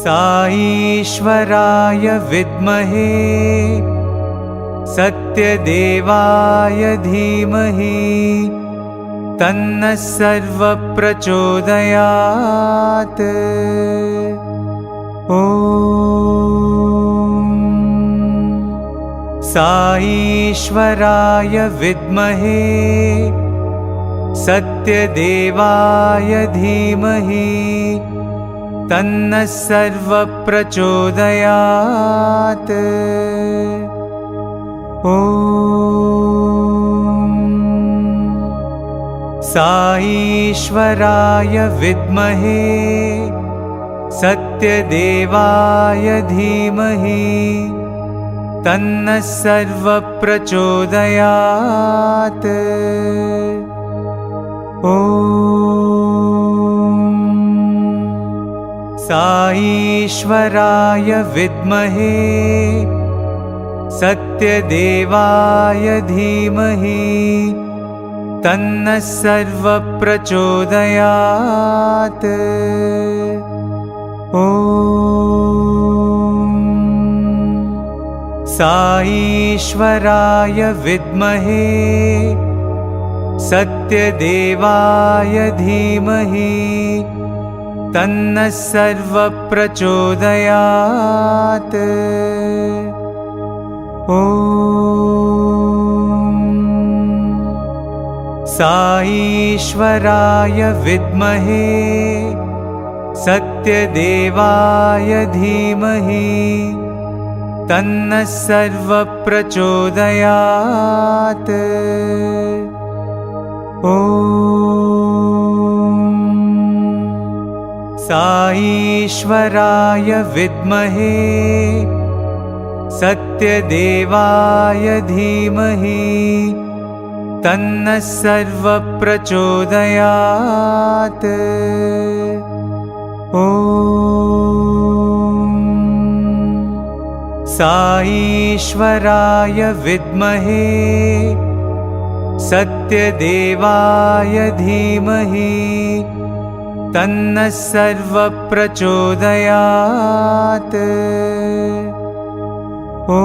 साईश्वराय विद्महे सत्यदेवाय धीमहि तन्नः सर्वः प्रचोदयात्। ॐ साईश्वराय विद्महे सत्यदेवाय धीमहि तन्नः सर्वः प्रचोदयात्। ॐ साईश्वराय विद्महे सत्यदेवाय धीमहि तन्नः सर्वः प्रचोदयात्। ॐ साईश्वराय विद्महे सत्यदेवाय धीमहि तन्नः सर्वः प्रचोदयात्। ॐ साईश्वराय विद्महे सत्यदेवाय धीमहि तन्नः सर्वः प्रचोदयात्। ॐ साईश्वराय विद्महे सत्यदेवाय धीमहि तन्नः सर्वः प्रचोदयात्। ॐ साईश्वराय विद्महे सत्यदेवाय धीमहि तन्नः सर्वः प्रचोदयात्। ॐ साईश्वराय विद्महे सत्यदेवाय धीमहि तन्नः सर्वः प्रचोदयात्। ॐ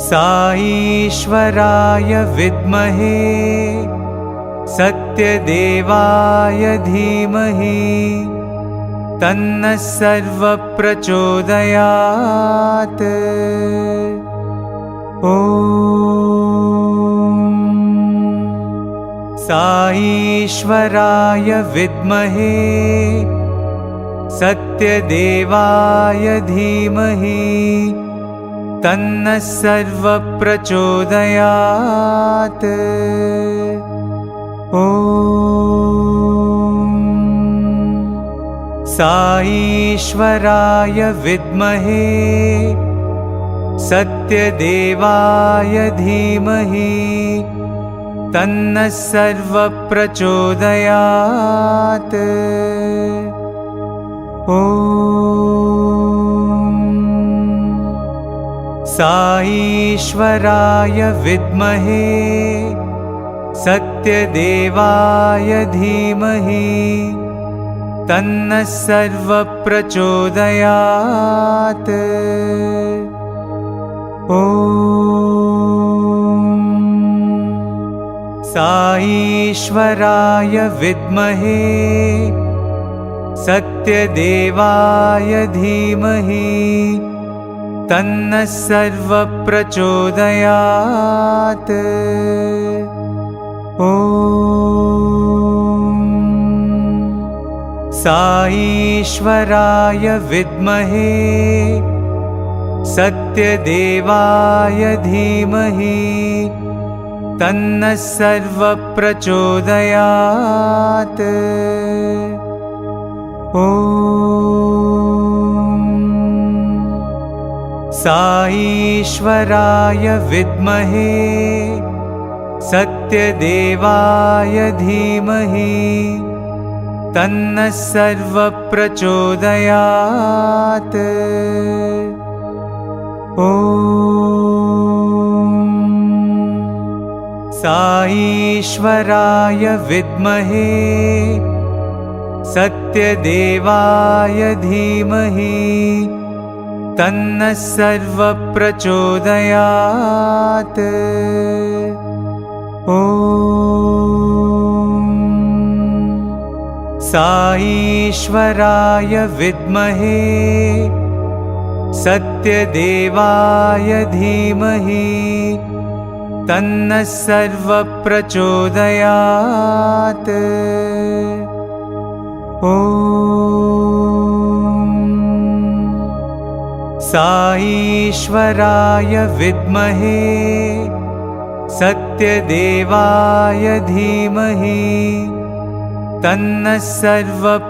साईश्वराय विद्महे सत्यदेवाय धीमहि तन्नः सर्वः प्रचोदयात्। ॐ साईश्वराय विद्महे सत्यदेवाय धीमहि तन्नः सर्वः प्रचोदयात्। ॐ साईश्वराय विद्महे सत्यदेवाय धीमहि तन्नः सर्वः प्रचोदयात्। ॐ साईश्वराय विद्महे सत्यदेवाय धीमहि तन्नः सर्वः प्रचोदयात्। ॐ साईश्वराय विद्महे सत्यदेवाय धीमहि तन्नः सर्वः प्रचोदयात्। ॐ साईश्वराय विद्महे सत्यदेवाय धीमहि तन्नः सर्वः प्रचोदयात्। ॐ साईश्वराय विद्महे सत्यदेवाय धीमहि तन्नः सर्वः प्रचोदयात्। ॐ साईश्वराय विद्महे सत्यदेवाय धीमहि तन्नः सर्वप्रचोदयात्। ॐ साईश्वराय विद्महे सत्यदेवाय धीमहि तन्नः सर्वप्रचोदयात्। ॐ साईश्वराय विद्महे सत्यदेवाय धीमहि तन्नः सर्वप्रचोदयात्।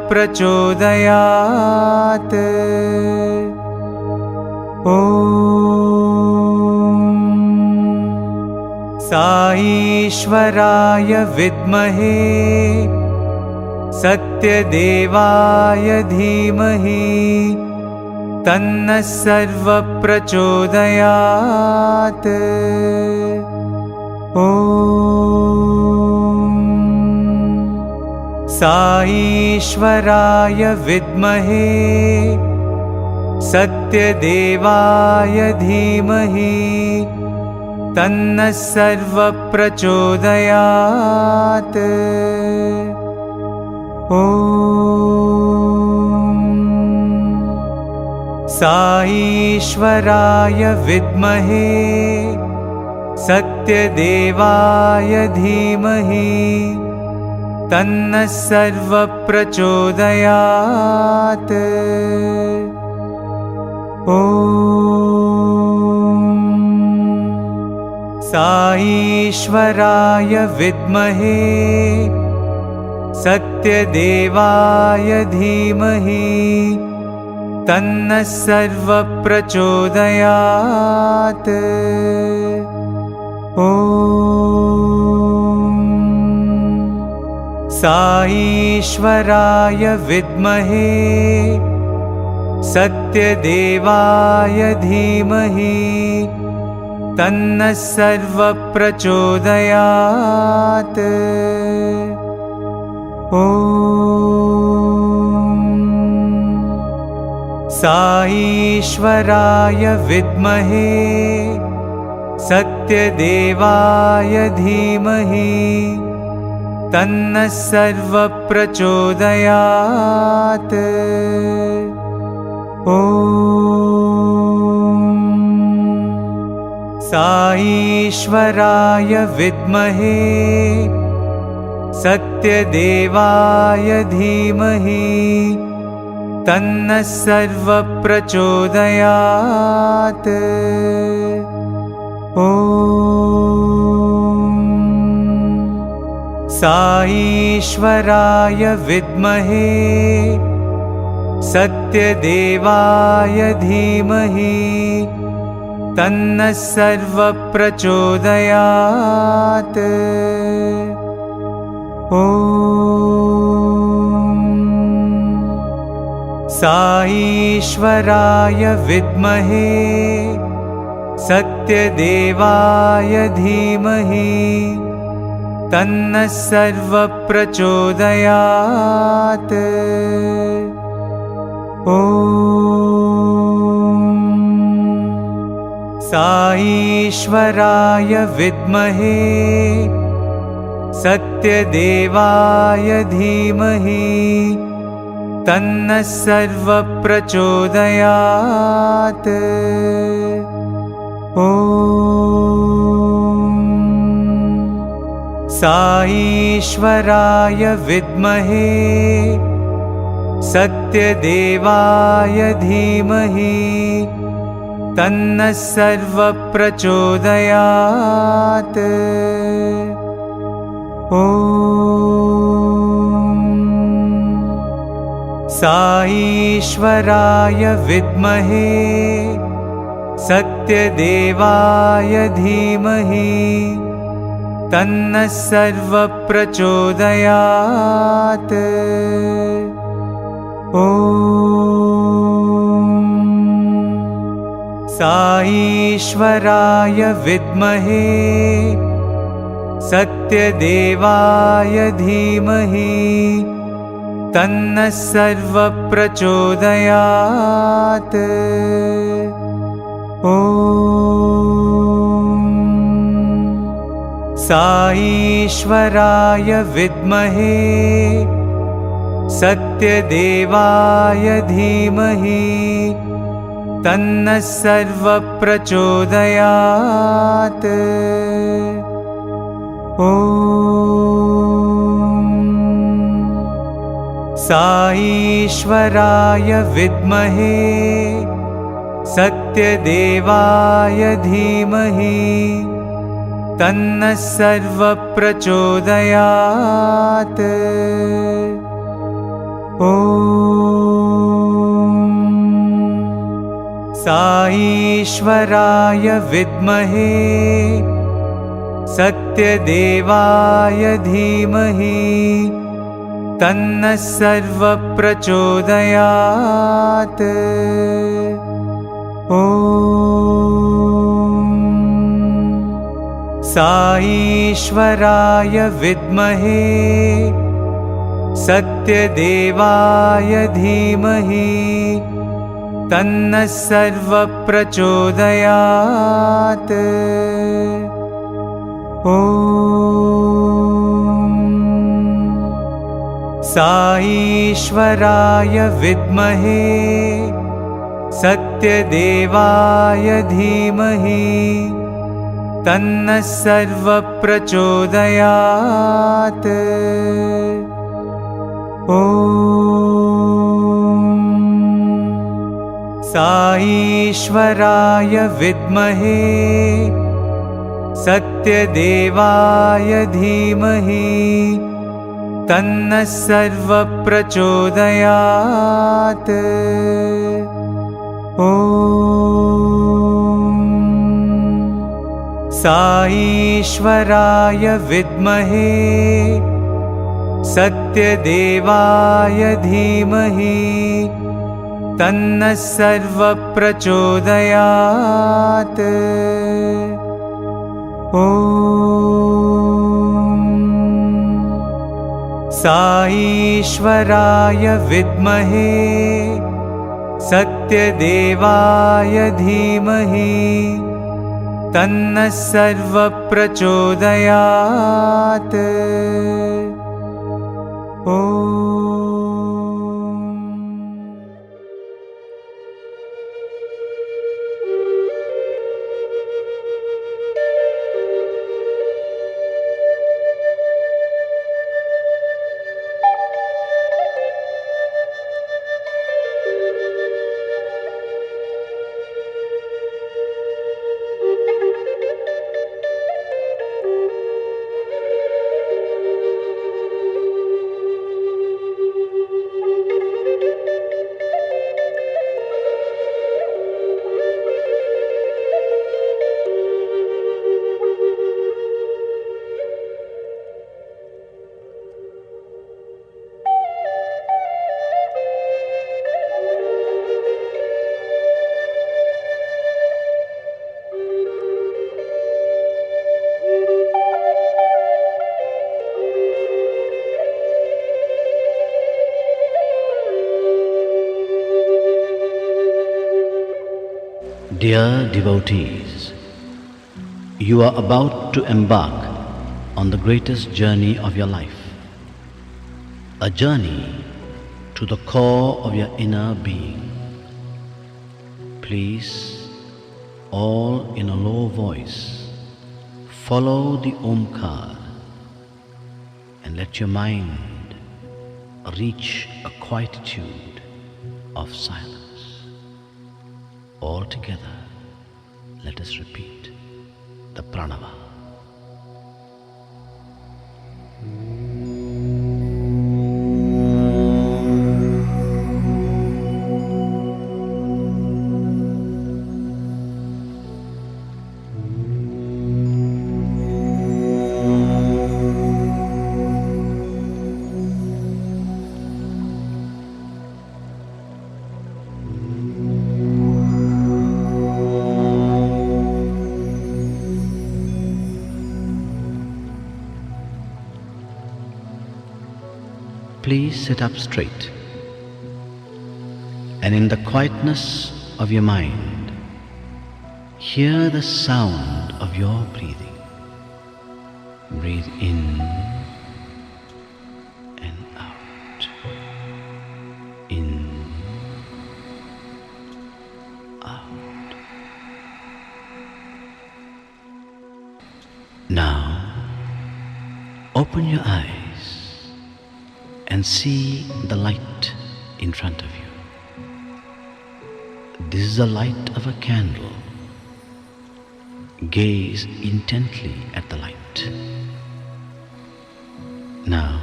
ॐ साईश्वराय विद्महे सत्यदेवाय धीमहि तन्नः सर्वप्रचोदयात्। ॐ साईश्वराय विद्महे सत्यदेवाय धीमहि तन्नः सर्वप्रचोदयात्। ॐ साईश्वराय विद्महे सत्यदेवाय धीमहि तन्नः सर्वप्रचोदयात्। ॐ साईश्वराय विद्महे सत्यदेवाय धीमहि तन्नः सर्वप्रचोदयात्। ॐ साईश्वराय विद्महे सत्यदेवाय धीमहि तन्नः सर्वप्रचोदयात्। ॐ साईश्वराय विद्महे सत्यदेवाय धीमहि तन्नः सर्वप्रचोदयात्। ॐ साईश्वराय विद्महे सत्यदेवाय धीमहि तन्नः सर्वप्रचोदयात्। ॐ साईश्वराय विद्महे सत्यदेवाय धीमहि तन्नः सर्वप्रचोदयात्। ॐ साईश्वराय विद्महे सत्यदेवाय धीमहि तन्नः सर्वप्रचोदयात्। ॐ साईश्वराय विद्महे सत्यदेवाय धीमहि तन्नः सर्वप्रचोदयात्। ॐ साईश्वराय विद्महे सत्यदेवाय धीमहि तन्नः सर्वप्रचोदयात्। ॐ साईश्वराय विद्महे सत्यदेवाय धीमहि तन्नः सर्वप्रचोदयात्। ॐ साईश्वराय विद्महे सत्यदेवाय धीमहि तन्नः सर्वप्रचोदयात्। ॐ साईश्वराय विद्महे सत्यदेवाय धीमहि तन्नः सर्वप्रचोदयात्। ॐ साईश्वराय विद्महे सत्यदेवाय धीमहि तन्नः सर्वप्रचोदयात्। ॐ साईश्वराय विद्महे सत्यदेवाय धीमहि तन्नः सर्वप्रचोदयात्। ॐ साईश्वराय विद्महे सत्यदेवाय धीमहि तन्नः सर्वप्रचोदयात्। ॐ साईश्वराय विद्महे सत्यदेवाय धीमहि तन्नः सर्वप्रचोदयात्। ॐ साईश्वराय विद्महे सत्यदेवाय धीमहि तन्नः सर्वप्रचोदयात्। ॐ साईश्वराय विद्महे सत्यदेवाय धीमहि तन्नः सर्वप्रचोदयात्। ॐ साईश्वराय विद्महे सत्यदेवाय धीमहि तन्नः सर्वप्रचोदयात्। ॐ Dear devotees, you are about to embark on the greatest journey of your life, a journey to the core of your inner being. Please, all in a low voice, follow the Omkar and let your mind reach a quietude of silence. All together, let us repeat the Pranava. please sit up straight. And in the quietness of your mind, hear the sound of your breathing. Breathe in and out. In, out. Now, open your eyes and see the light in front of you. This is the light of a candle. Gaze intently at the light. Now,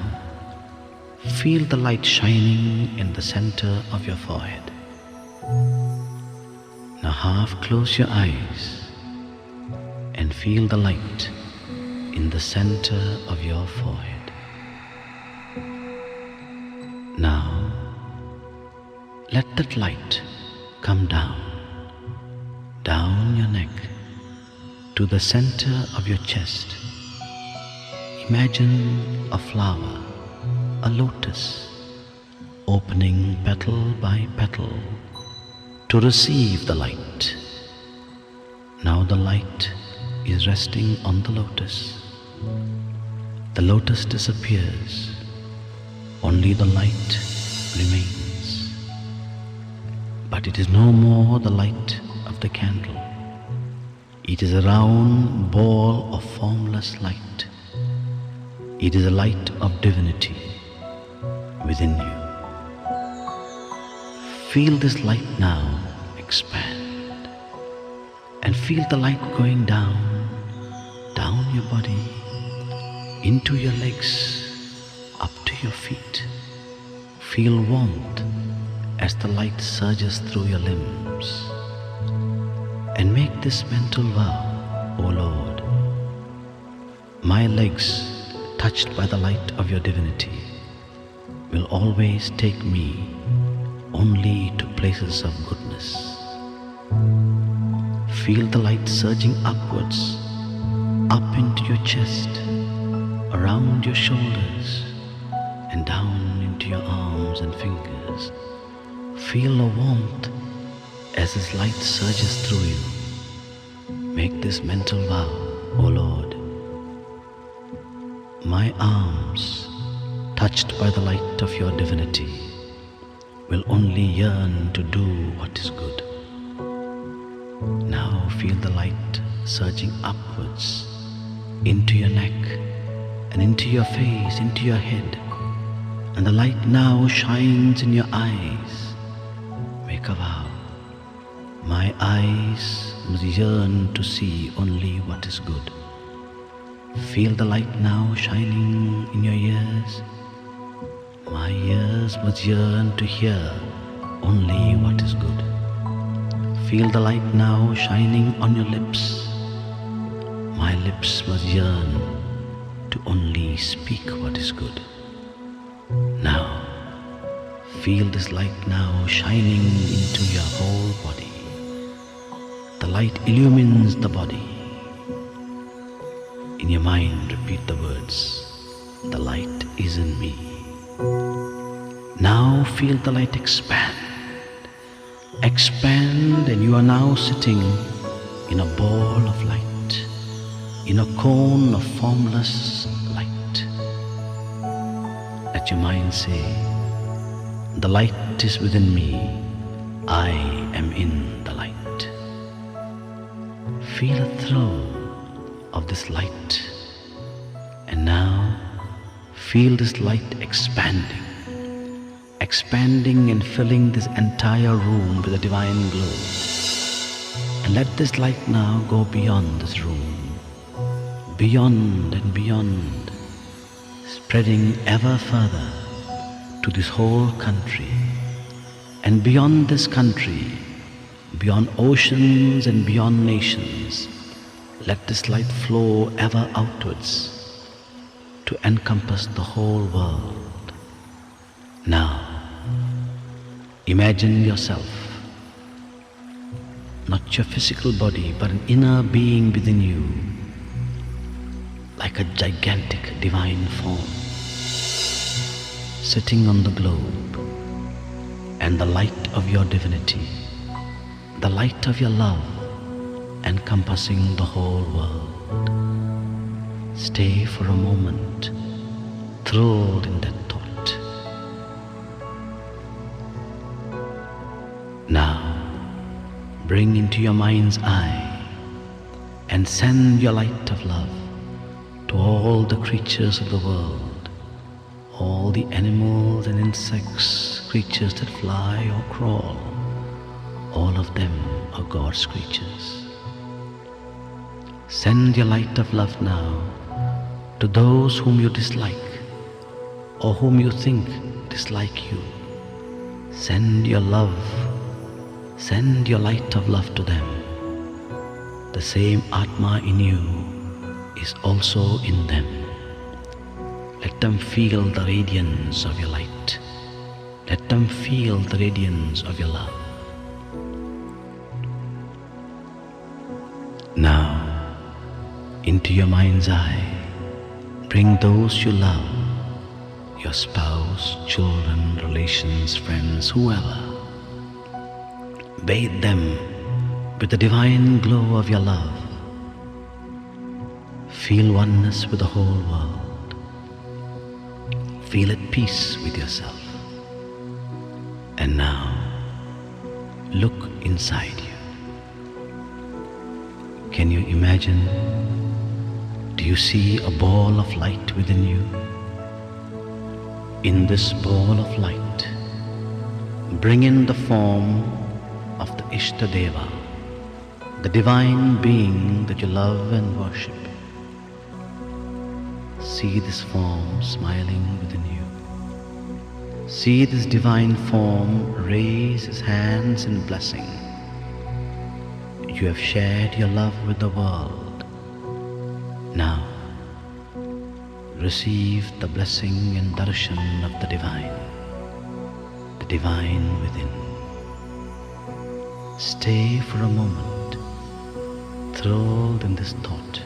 feel the light shining in the center of your forehead. Now half close your eyes and feel the light in the center of your forehead. Now, let that light come down your neck to the center of your chest. Imagine a flower, a lotus, opening petal by petal to receive the light. Now the light is resting on the lotus. The lotus disappears, only the light remains. But it is no more the light of the candle. It is a round ball of formless light. It is a light of divinity within you. Feel this light now expand, and feel the light going down your body, into your legs, up to your feet. Feel warmth as the light surges through your limbs. And make this mental vow, O Lord, my legs, touched by the light of your divinity, will always take me only to places of goodness. Feel the light surging upwards, up into your chest, around your shoulders, and down into your arms and fingers. Feel the warmth as this light surges through you. Make this mental vow, O Lord, my arms, touched by the light of your divinity, will only yearn to do what is good. Now feel the light surging upwards into your neck and into your face, into your head, and the light now shines in your eyes. Make a vow. My eyes must yearn to see only what is good. Feel the light now shining in your ears. My ears must yearn to hear only what is good. Feel the light now shining on your lips. My lips must yearn to only speak what is good. Now, feel this light now shining into your whole body. The light illumines the body. In your mind, repeat the words, the light is in me. Now feel the light expand. Expand, and you are now sitting in a ball of light, in a cone of formless light. Let your mind say, the light is within me, I am in the light. Feel a thrill of this light, and now feel this light expanding and filling this entire room with a divine glow. And let this light now go beyond this room, beyond and beyond, spreading ever further to this whole country, and beyond this country, beyond oceans and beyond nations. Let this light flow ever outwards to encompass the whole world. Now, imagine yourself, not your physical body, but an inner being within you, like a gigantic divine form. sitting on the globe, and the light of your divinity, the light of your love encompassing the whole world. Stay for a moment, thrilled in that thought. Now, bring into your mind's eye and send your light of love to all the creatures of the world, all the animals and insects, creatures that fly or crawl, all of them are God's creatures. Send your light of love now to those whom you dislike or whom you think dislike you. Send your love, send your light of love to them. The same Atma in you is also in them. Let them feel the radiance of your light. Let them feel the radiance of your love. Now, into your mind's eye, bring those you love, your spouse, children, relations, friends, whoever. Bathe them with the divine glow of your love. Feel oneness with the whole world. Feel at peace with yourself. And now, look inside you. Can you imagine? Do you see a ball of light within you? In this ball of light, bring in the form of the Ishtadeva, the divine being that you love and worship. See this form smiling within you. See this divine form raise his hands in blessing. You have shared your love with the world. Now, receive the blessing and darshan of the divine within. Stay for a moment, thrilled in this thought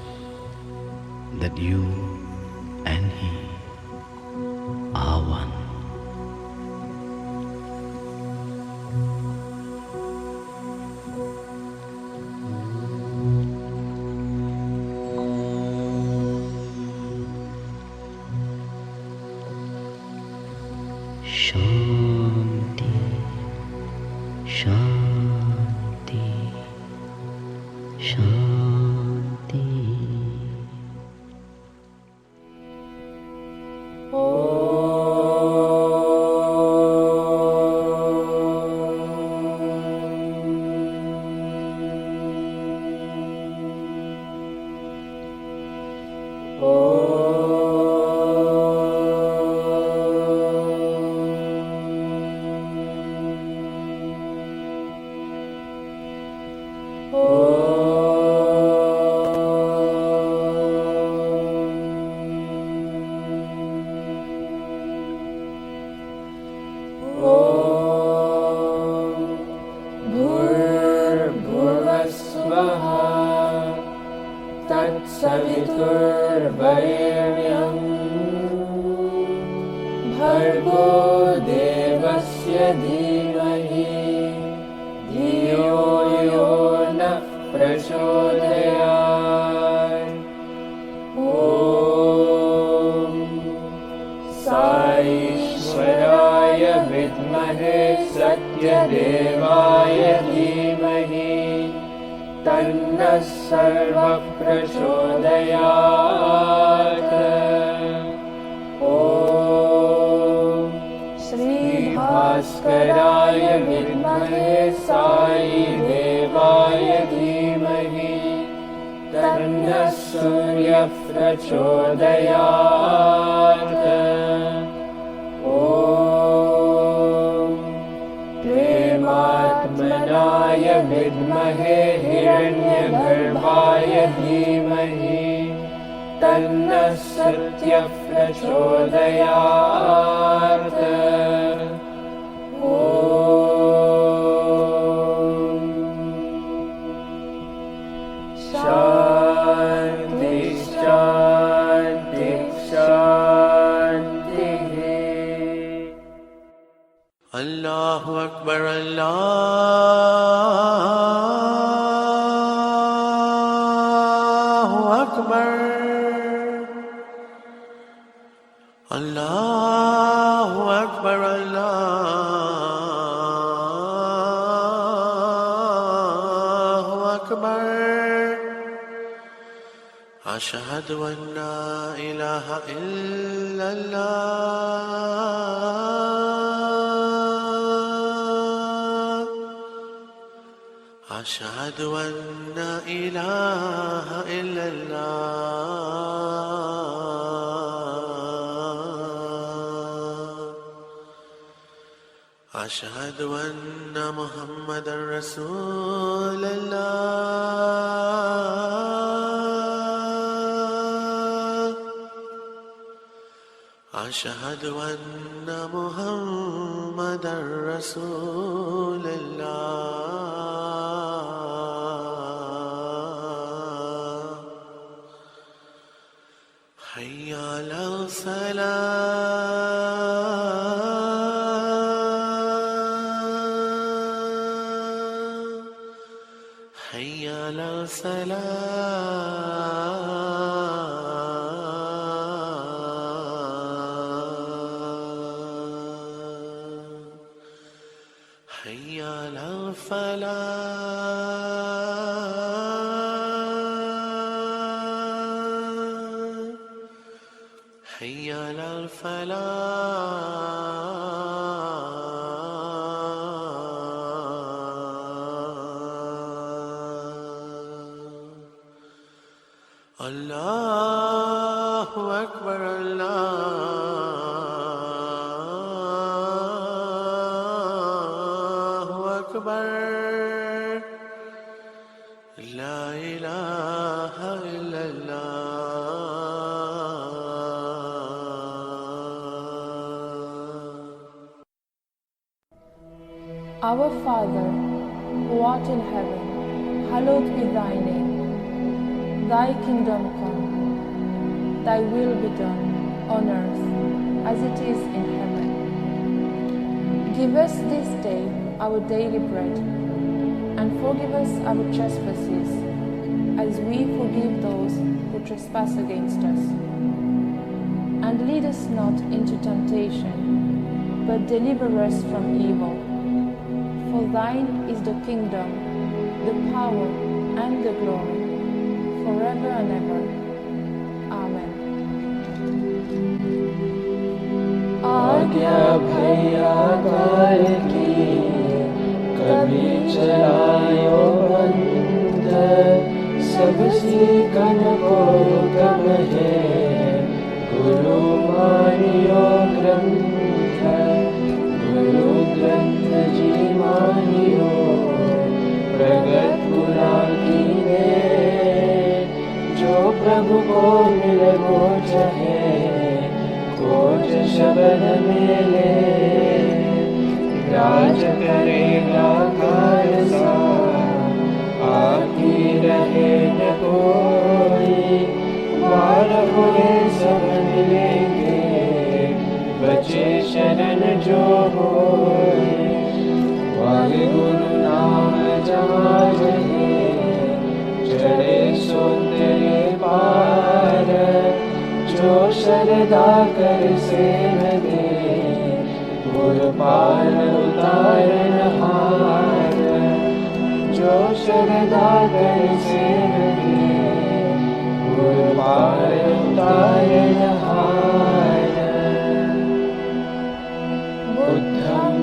that you and he are one. Shanti, Shanti, Shanti. तत्सवितुर्वरेण्यं भर्गो देवस्य धीमहि धियो यो नः प्रचोदयात्। ॐ साईश्वराय विद्महे सत्यदेवाय धीमहि तन्नः सर्वः प्रचोदयात्। ॐ श्रीभास्कराय विद्महे साईदेवाय धीमहि तन्नः सूर्यः प्रचोदयात्। ॐ प्रेमात्मनाय विद्महे हिरण्यगर्भाय धीमहि तन्नः सत्यः प्रचोदयात्। ॐ शान्ति शान्ति शान्तिः। अकबर अल्लाहु अकबर अल्लाहु अकबर अल्लाहु अकबर अशहदु अन्ना इलाहा इल्लल्लाह अशहदु अन्ना इलाहा इल्लल्लाह अशहदु अन्ना मुहम्मदर रसूलुल्लाह अशहदु अन्ना मुहम्मदर रसूलुल्लाह हय्या अलल सलाह हय्या अलल सलाह हय्या अलल फलाह हय्या अलल फलाह अल्लाहु अकबर अल्लाहु अकबर ला इलाहा इल्लल्लाह Our Father, who art in heaven, hallowed be thy name. Thy kingdom come, thy will be done, on earth as it is in heaven. Give us this day our daily bread, and forgive us our trespasses, as we forgive those who trespass against us. And lead us not into temptation, but deliver us from evil. For thine is the kingdom, the power, and the glory, forever and ever. Amen. आज्ञा भैया काल की कभी चलायो बंद सब सीखन को कम है गुरु मानियो ग्रंथ गुरु ग्रंथ जी मानियो प्रगट पुरा की ने जो प्रभु को मिले वो चाहे खोज शब्द मिले राज करेगा खालसा आकी रहे न कोई बार हुए सब मिलेंगे बचे शरण जो होए वाहे गुरु नाम जहाँ रहे चढ़े सौंदर्य पार जो श्रद्धा कर सेव दे गुर पार उतारन हार जो श्रद्धा कर सेव दे गुर पार उतारन हार बुद्धं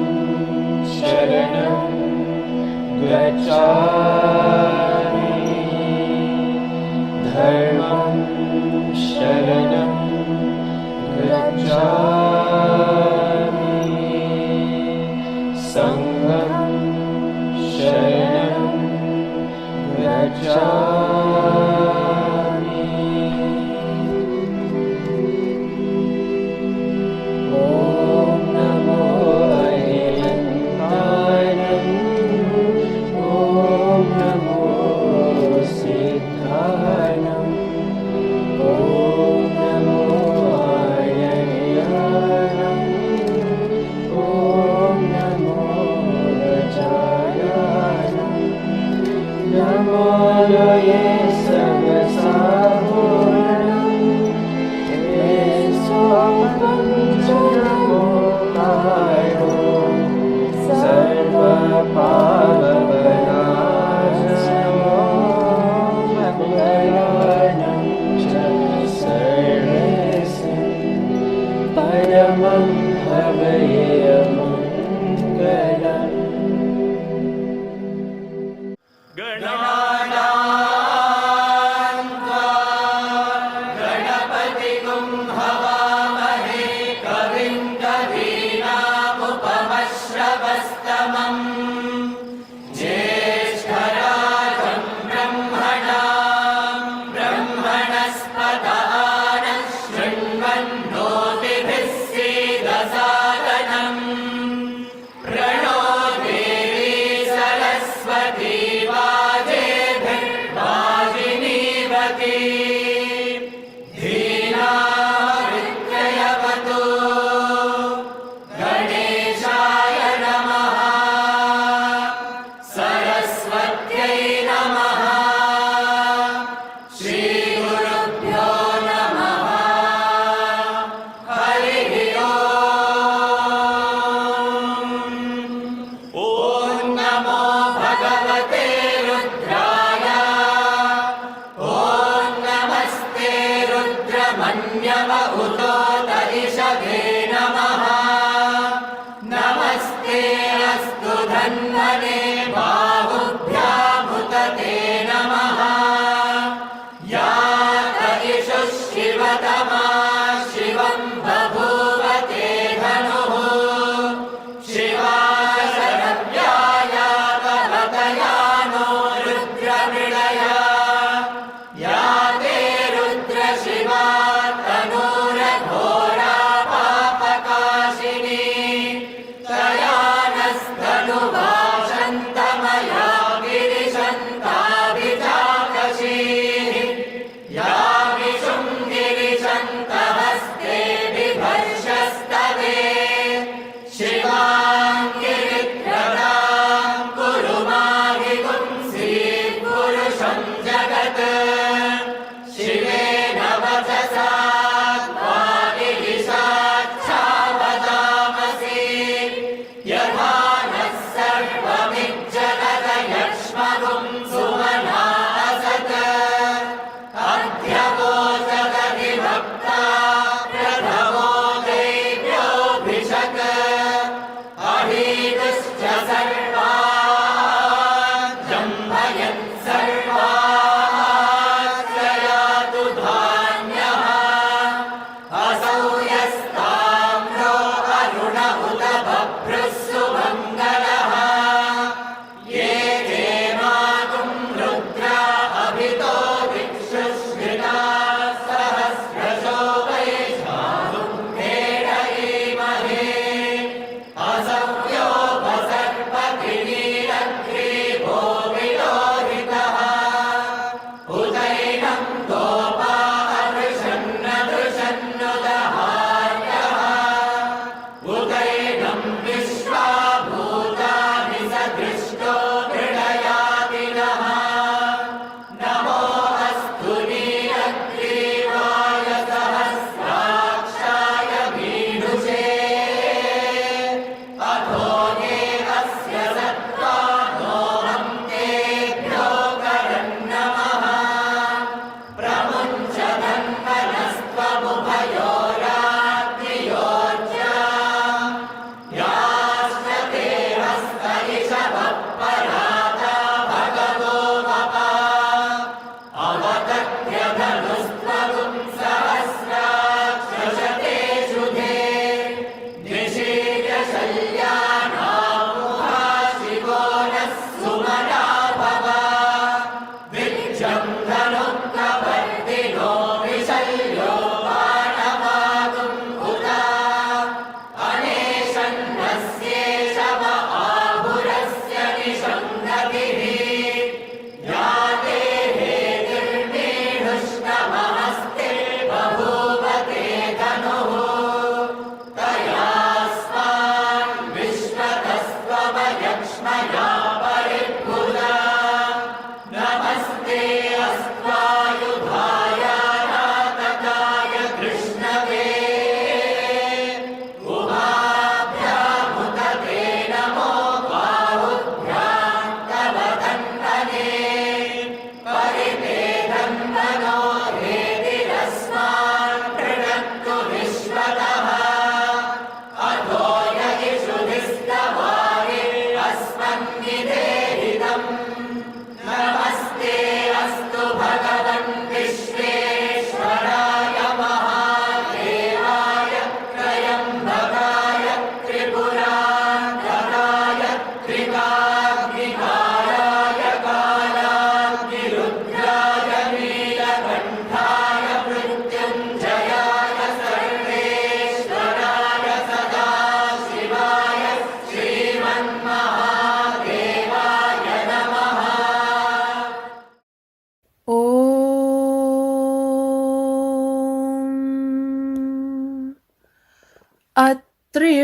शरणं गच्छामि धर्मं शरणं गच्छामि संघं शरणं गच्छामि ॐ नमो अहिरन्तानं ॐ नमो सिद्धानं ॐ नमो आर्ययानं ॐ नमो नमो लोये सर्वसाहुरणं ते सोपं च नमो कायो सर्वपापविनाशनो मङ्गलानं च सर्वेशं परमं भवयेमङ्गलम् तया नस्तनुभाषन्तमया गिरिशन्ता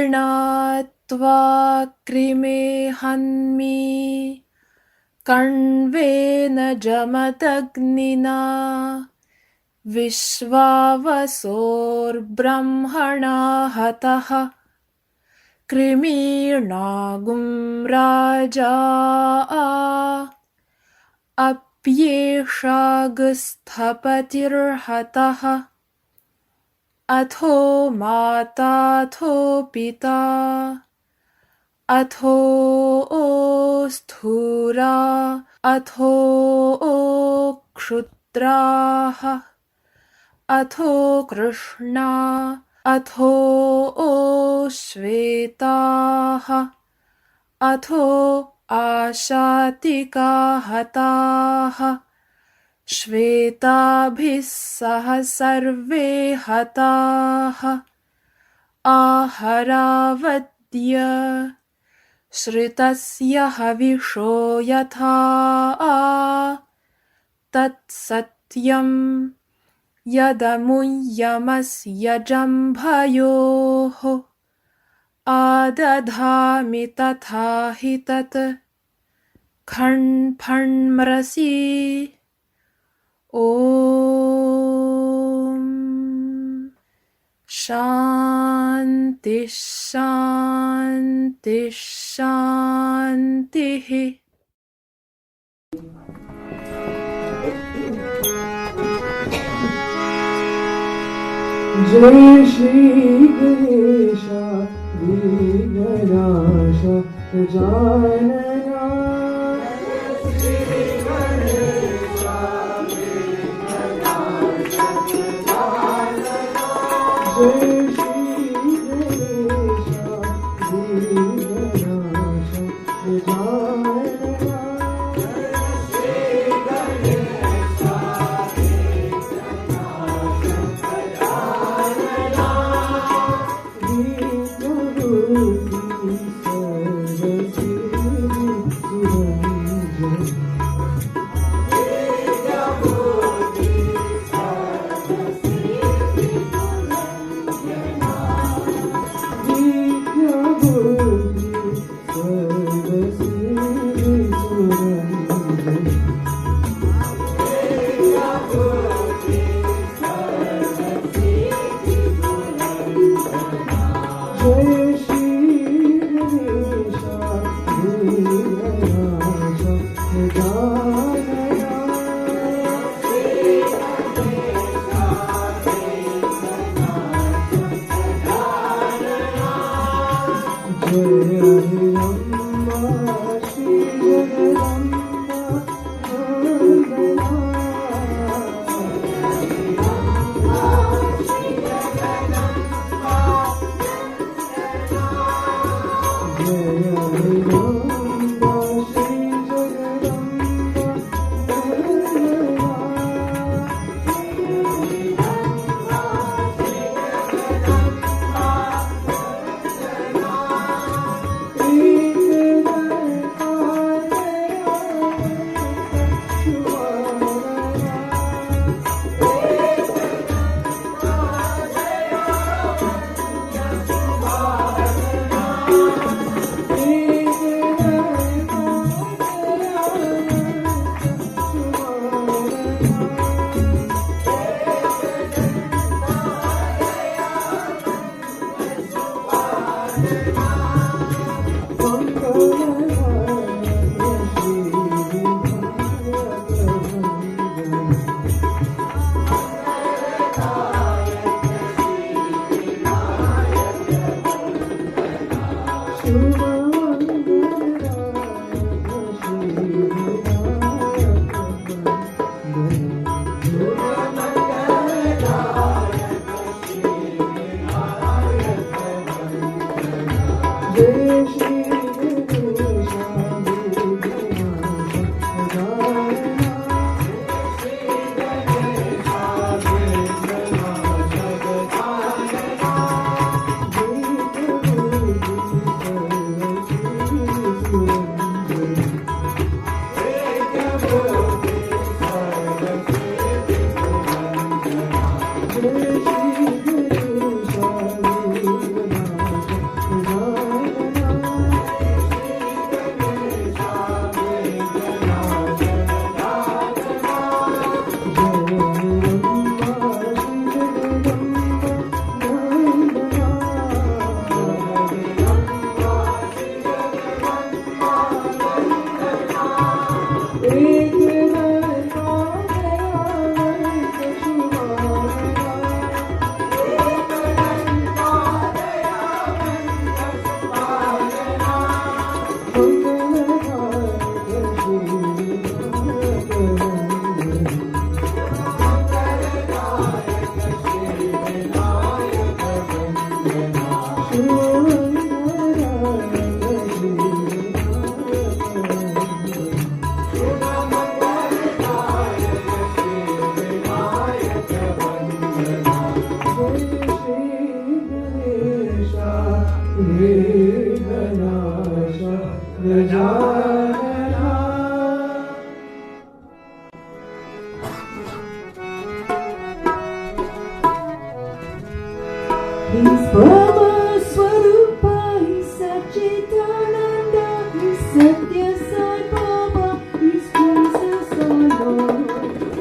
गृणात्वा कृमे हन्मि कण्वेन जमदग्निना विश्वावसोर्ब्रह्मणा हतः कृमीणागुं राजा अप्येषागस्थपतिर्हतः अथो माताथो पिता अथो स्थूरा अथो क्षुद्राः अथो कृष्णा अथो श्वेताः अथो आशातिका हताः श्वेताभिः सह सर्वे हताः आहरावद्य श्रितस्य हविषो यथा तत्सत्यम् यदमुय्यमस्य जम्भयोः आदधामि तथा हि तत् खण्फण्मृषि ॐ शान्ति शान्ति शान्तिः। जय Shri Ganesh विघ्ननाश Gajanana He's Brahma Swarupa, He's Satchitananda, He's Satya Sai Baba, He's Jesus our Lord.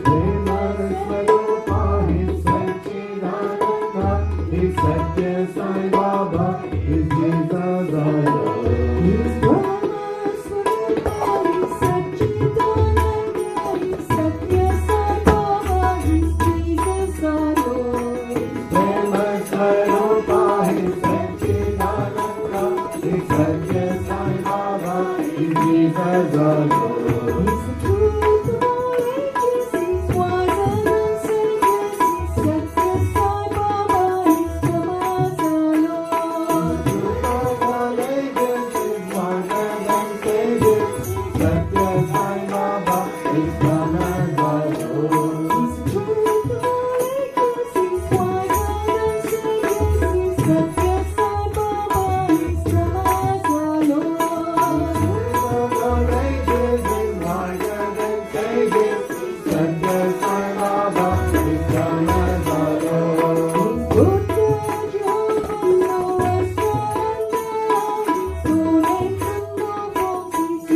Brahma Swarupa, He's Satchitananda, He's Satya Sai Baba, He's Jesus our Lord. He's Brahma Swarupa, He's Satchitananda, He's Satya Sai Baba, He's Jesus our Lord. Brahma Swarupa, He's Satchitananda, He's Satya Sai Baba, He's Jesus our Lord. He's the truth of all ages, He's wiser than sages, He's Satya Sai Baba, He's Brahma's our Lord. Truth of all ages, He's wiser than sages, He's Satya Sai Baba, He's Brahma's our Lord. He's the truth of all ages, He's wiser than sages, He's Satya Sai Baba, He's Brahma's our Lord. Truth of all ages, He's wiser than sages, He's Satya Sai Baba, He's Brahma's our Lord. He's Buddha, Jehovah, Noah, He's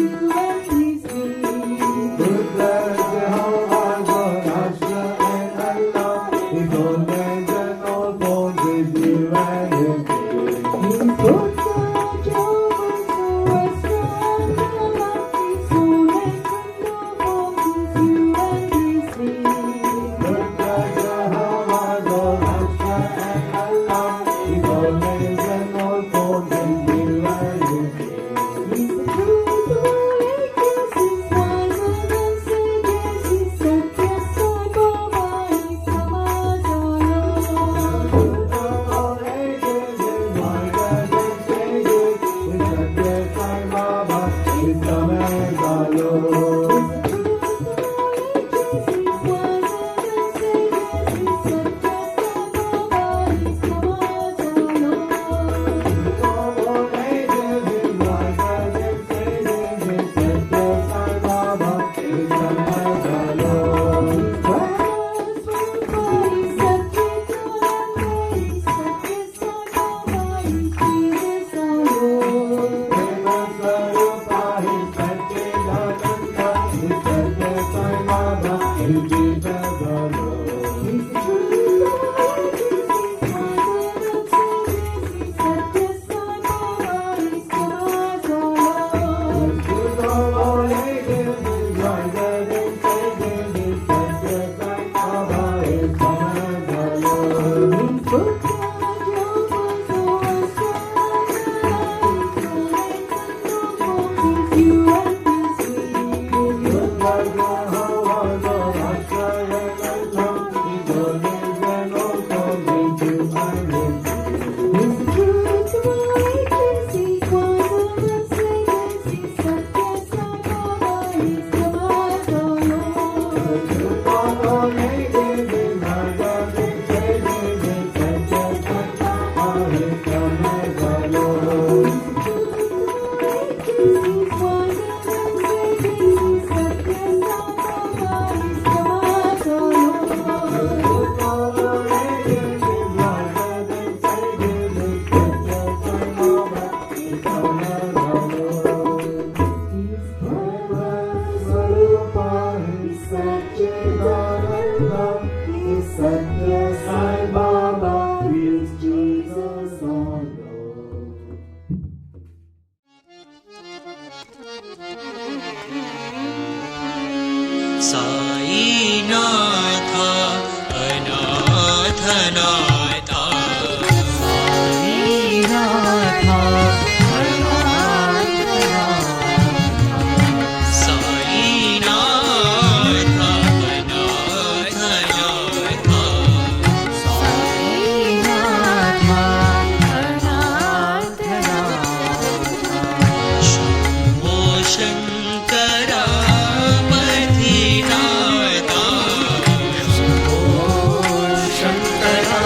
Buddha, He's you and me. Buddha, Jehovah, God, Ashra and Allah, His own and all born with you and His me. He's Buddha, Jehovah, Noah, He's own and all born with you and His me. Buddha, Jehovah, God, Ashra and Allah, His own and all born with you and His me. He's the truth of all ages, He's wiser than sages, He's Satya Sai Baba, He's Brahma's our Lord. Truth of all ages, He's wiser than sages, He's Satya Sai Baba, He's Brahma's our Lord. He's the truth of all ages, He's wiser than sages, He's Satya Sai Baba, He's Brahma's our Lord. Truth of all ages, He's wiser than sages, He's Satya Sai Baba, He's Brahma's our Lord. He's Brahma Swarupa, He's Satchitananda, He's Satya Sai Baba, He's Jesus our Lord. Brahma Swarupa, He's Satchitananda, He's Satya Sai Baba, He's Jesus our Lord. He's the truth of all ages, He's wiser than sages, He's Satya Sai Baba, He's Brahma's our Lord. He's truth of all ages, He's wiser than sages, He's Satya Sai Baba, He's Brahma's our Lord. He's Buddha, Jehovah, Zoroaster, He's you and His me. Buddha, Jehovah, Zoroaster, He's own and all born with you and His me. He's the truth of all ages, He's wiser than sages, He's Satya Sai Baba, He's Brahma's our Lord. Truth of all ages, He's wiser than sages, He's Satya Sai Baba, He's Brahma's our Lord. He's the truth of all ages, He's wiser than sages, He's Satya Sai Baba, He's Brahma's our Lord. Truth of all ages, He's wiser than sages, He's Satya Sai Baba, He's Brahma's our Lord. He's Brahma Swarupa, He's Satchitananda, He's Satya Sai Baba, He's Jesus our Lord. साईनाथा अनाथनाथा साईनाथा Shambho Shankara मधिनाथा Shambho Shankara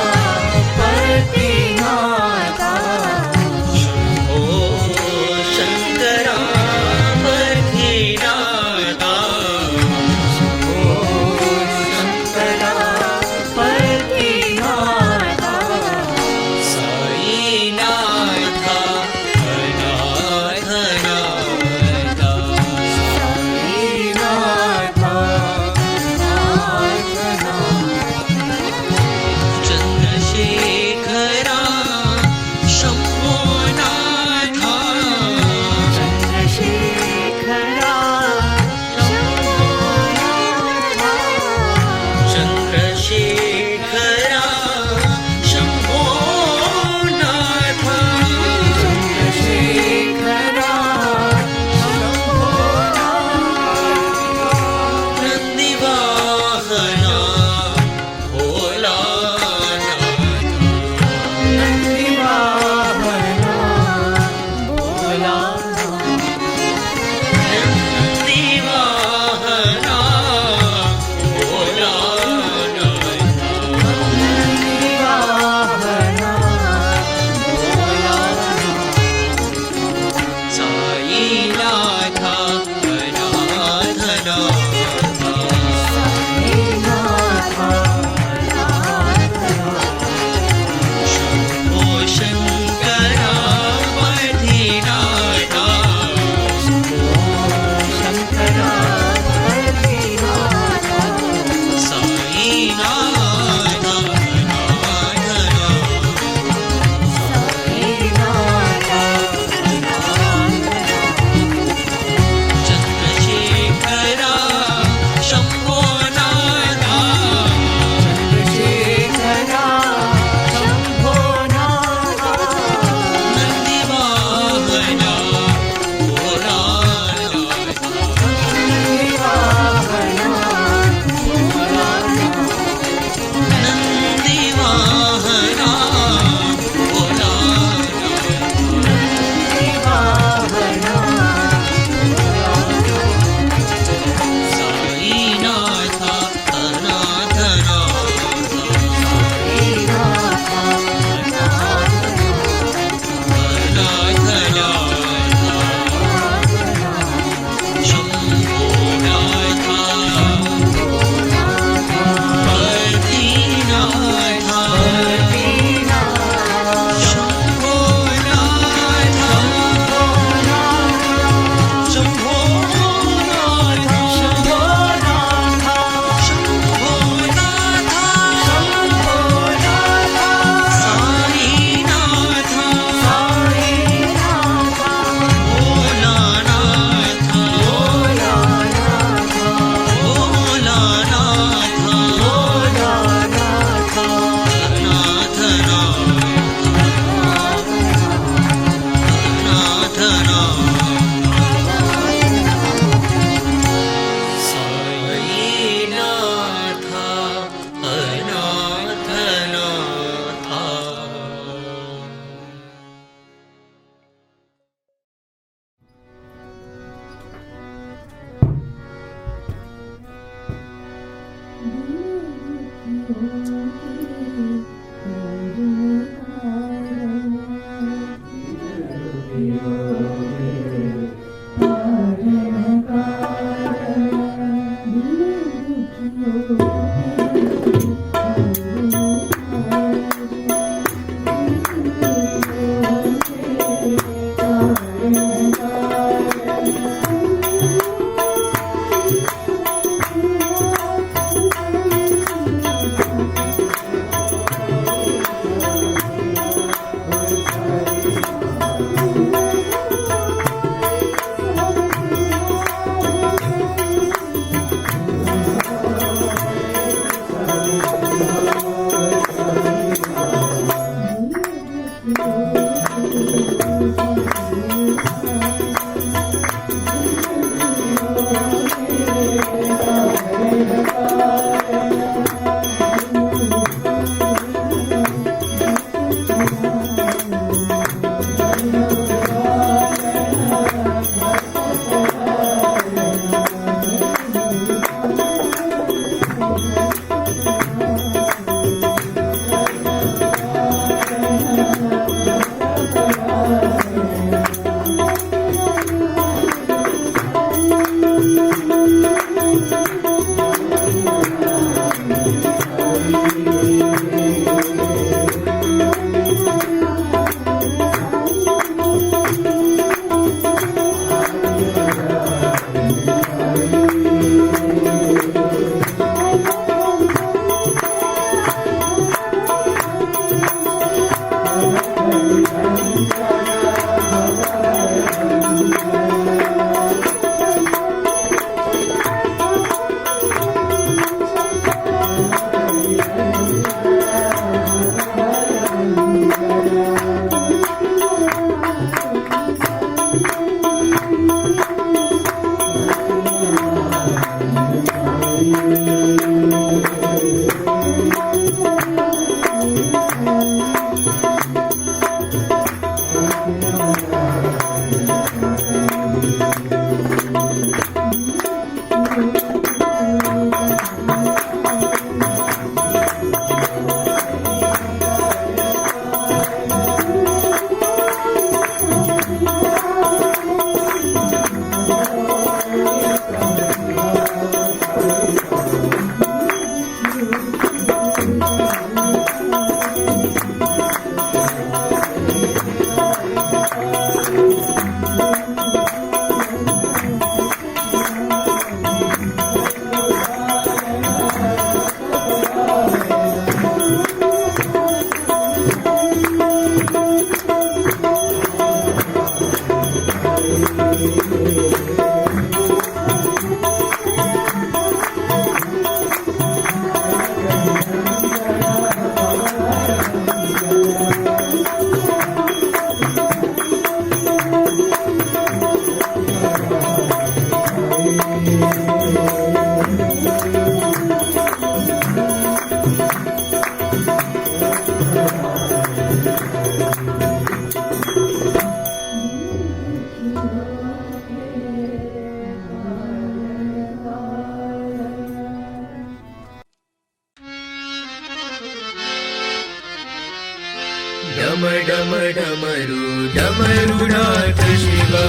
डम डम डमरू डमरुनाथ शिवा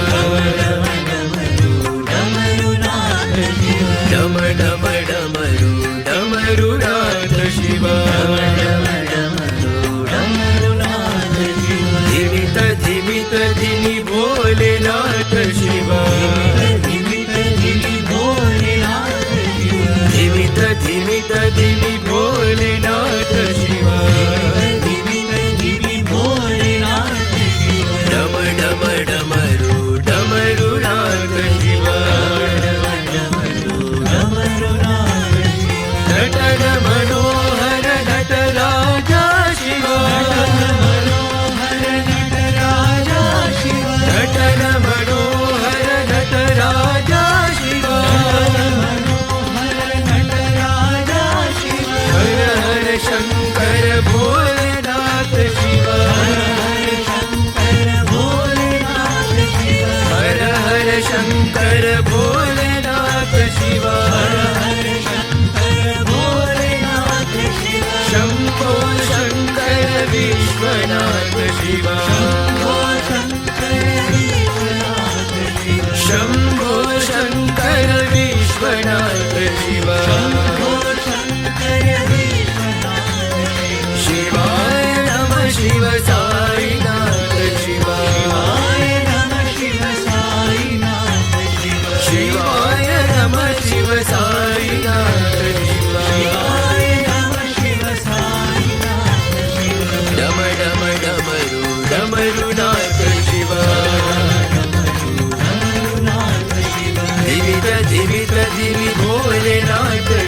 डम डम डमरू डमरुनाथ शिवा धिमित धिमित धिमि भोलेनाथ शिवा धिमित धिमित धिमि भोलेनाथ शिवा डम डम डमरू डमरुनाथ शिवा नटन मनोहर नटराजा शिवा नटन मनोहर नटराजा शिवा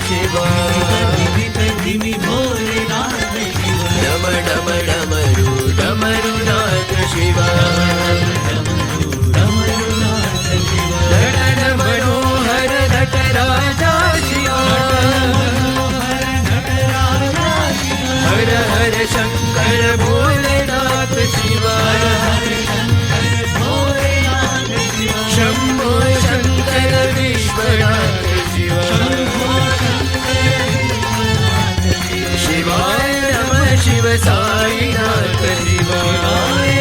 शिवा धिमि भोलेनाथ शिवा डम डम डमरू डमरुनाथ शिवा डमरुनाथ शिवा नटन मनोहर नट राजा शिवा हर हर शंकर भोलेनाथ शिवा शंभो शंकर विश्वनाथ शिवा शिवाय नमः शिव साईनाथ शिवाय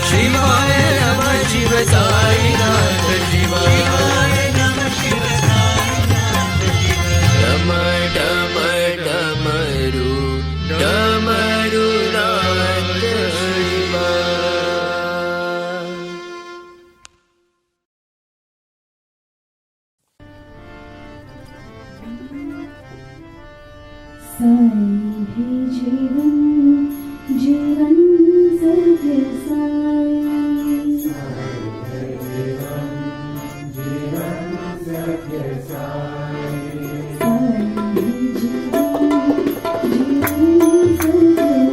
शिवाय नमः शिव साईनाथ शिवाय डम डम डमरू डमरुनाथ शिवा साई ही जीवन जीवन सत्य साई साई ही जीवन जीवन सत्य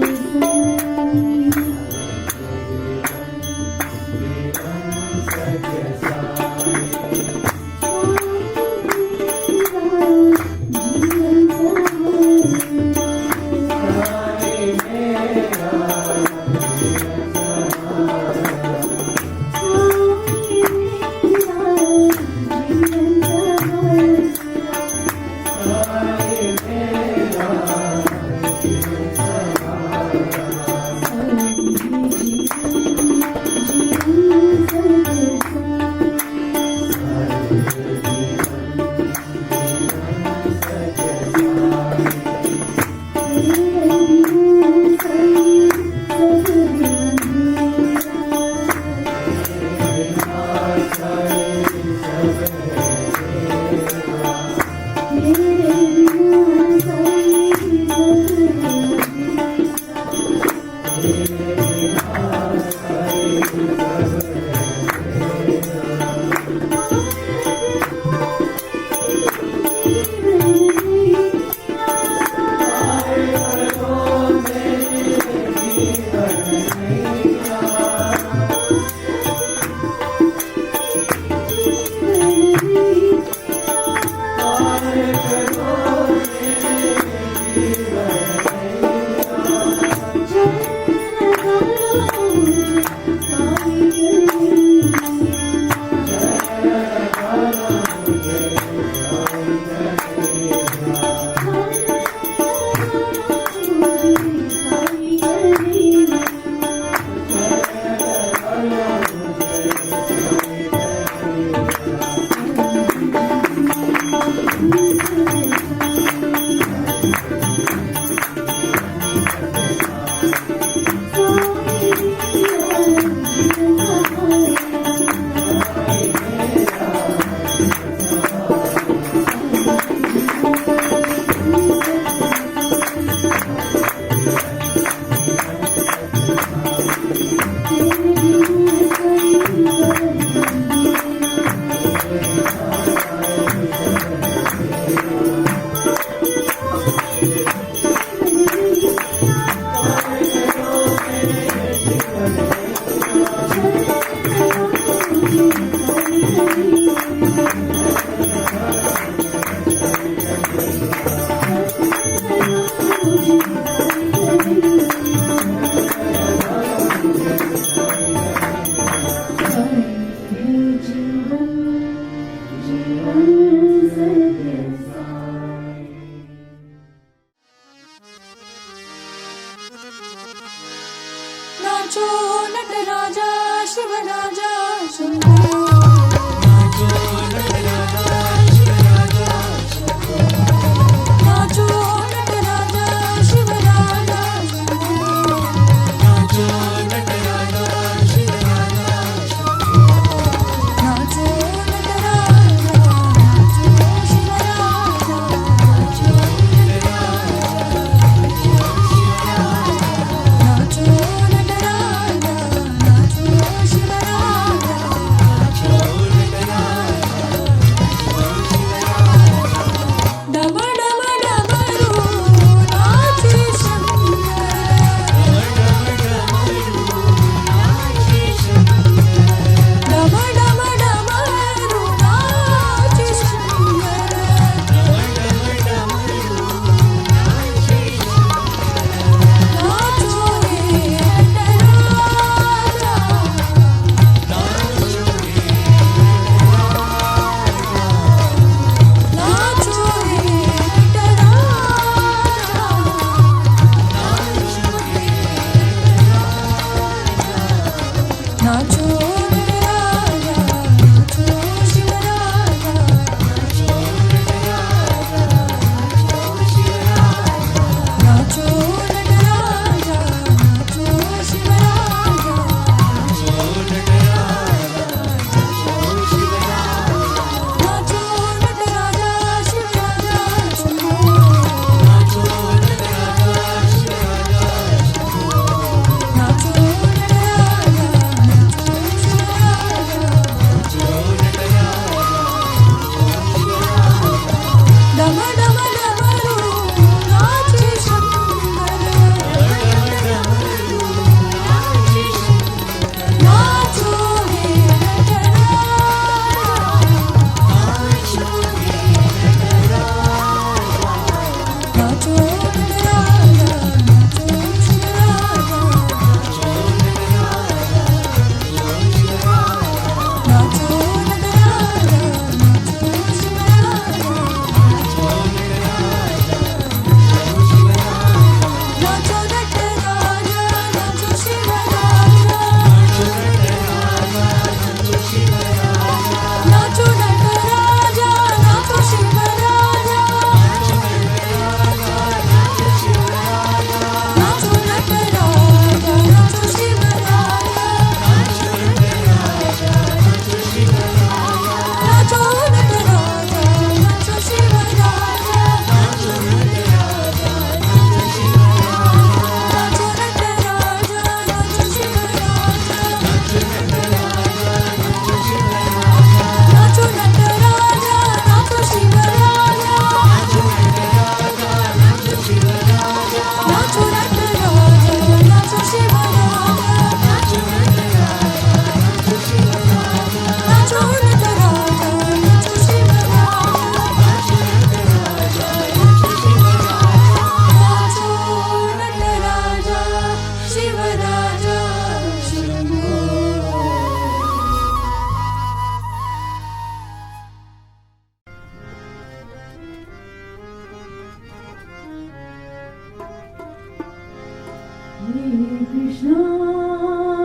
Krishna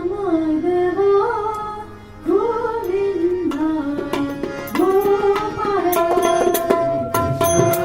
Madhava Govinda Gopala Krishna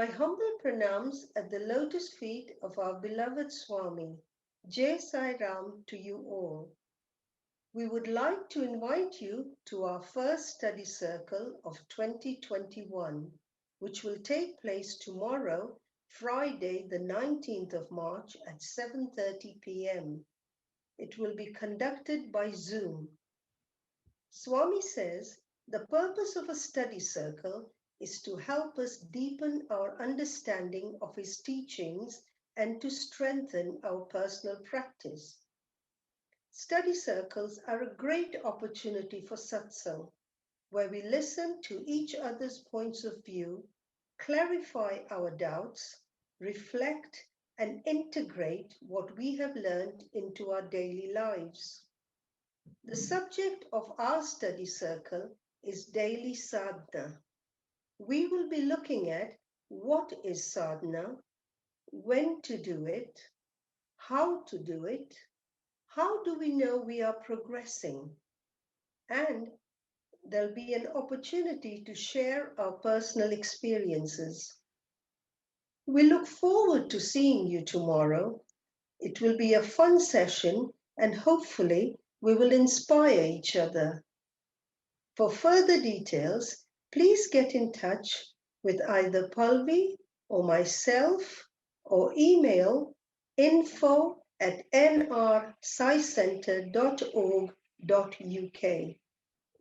My humble pranams at the lotus feet of our beloved Swami, Jai Sai Ram, to you all. We would like to invite you to our first study circle of 2021, which will take place tomorrow, Friday, the 19th of March at 7:30 p.m. It will be conducted by Zoom. Swami says the purpose of a study circle is to help us deepen our understanding of his teachings and to strengthen our personal practice. Study circles are a great opportunity for satsang, where we listen to each other's points of view, clarify our doubts, reflect, and integrate what we have learned into our daily lives. The subject of our study circle is daily sadhana. We will be looking at what is sadhana, when to do it, how to do it, how do we know we are progressing, and there'll be an opportunity to share our personal experiences. We look forward to seeing you tomorrow. It will be a fun session and hopefully we will inspire each other. For further details, please get in touch with either Palvi or myself or email info@nrscicentre.org.uk.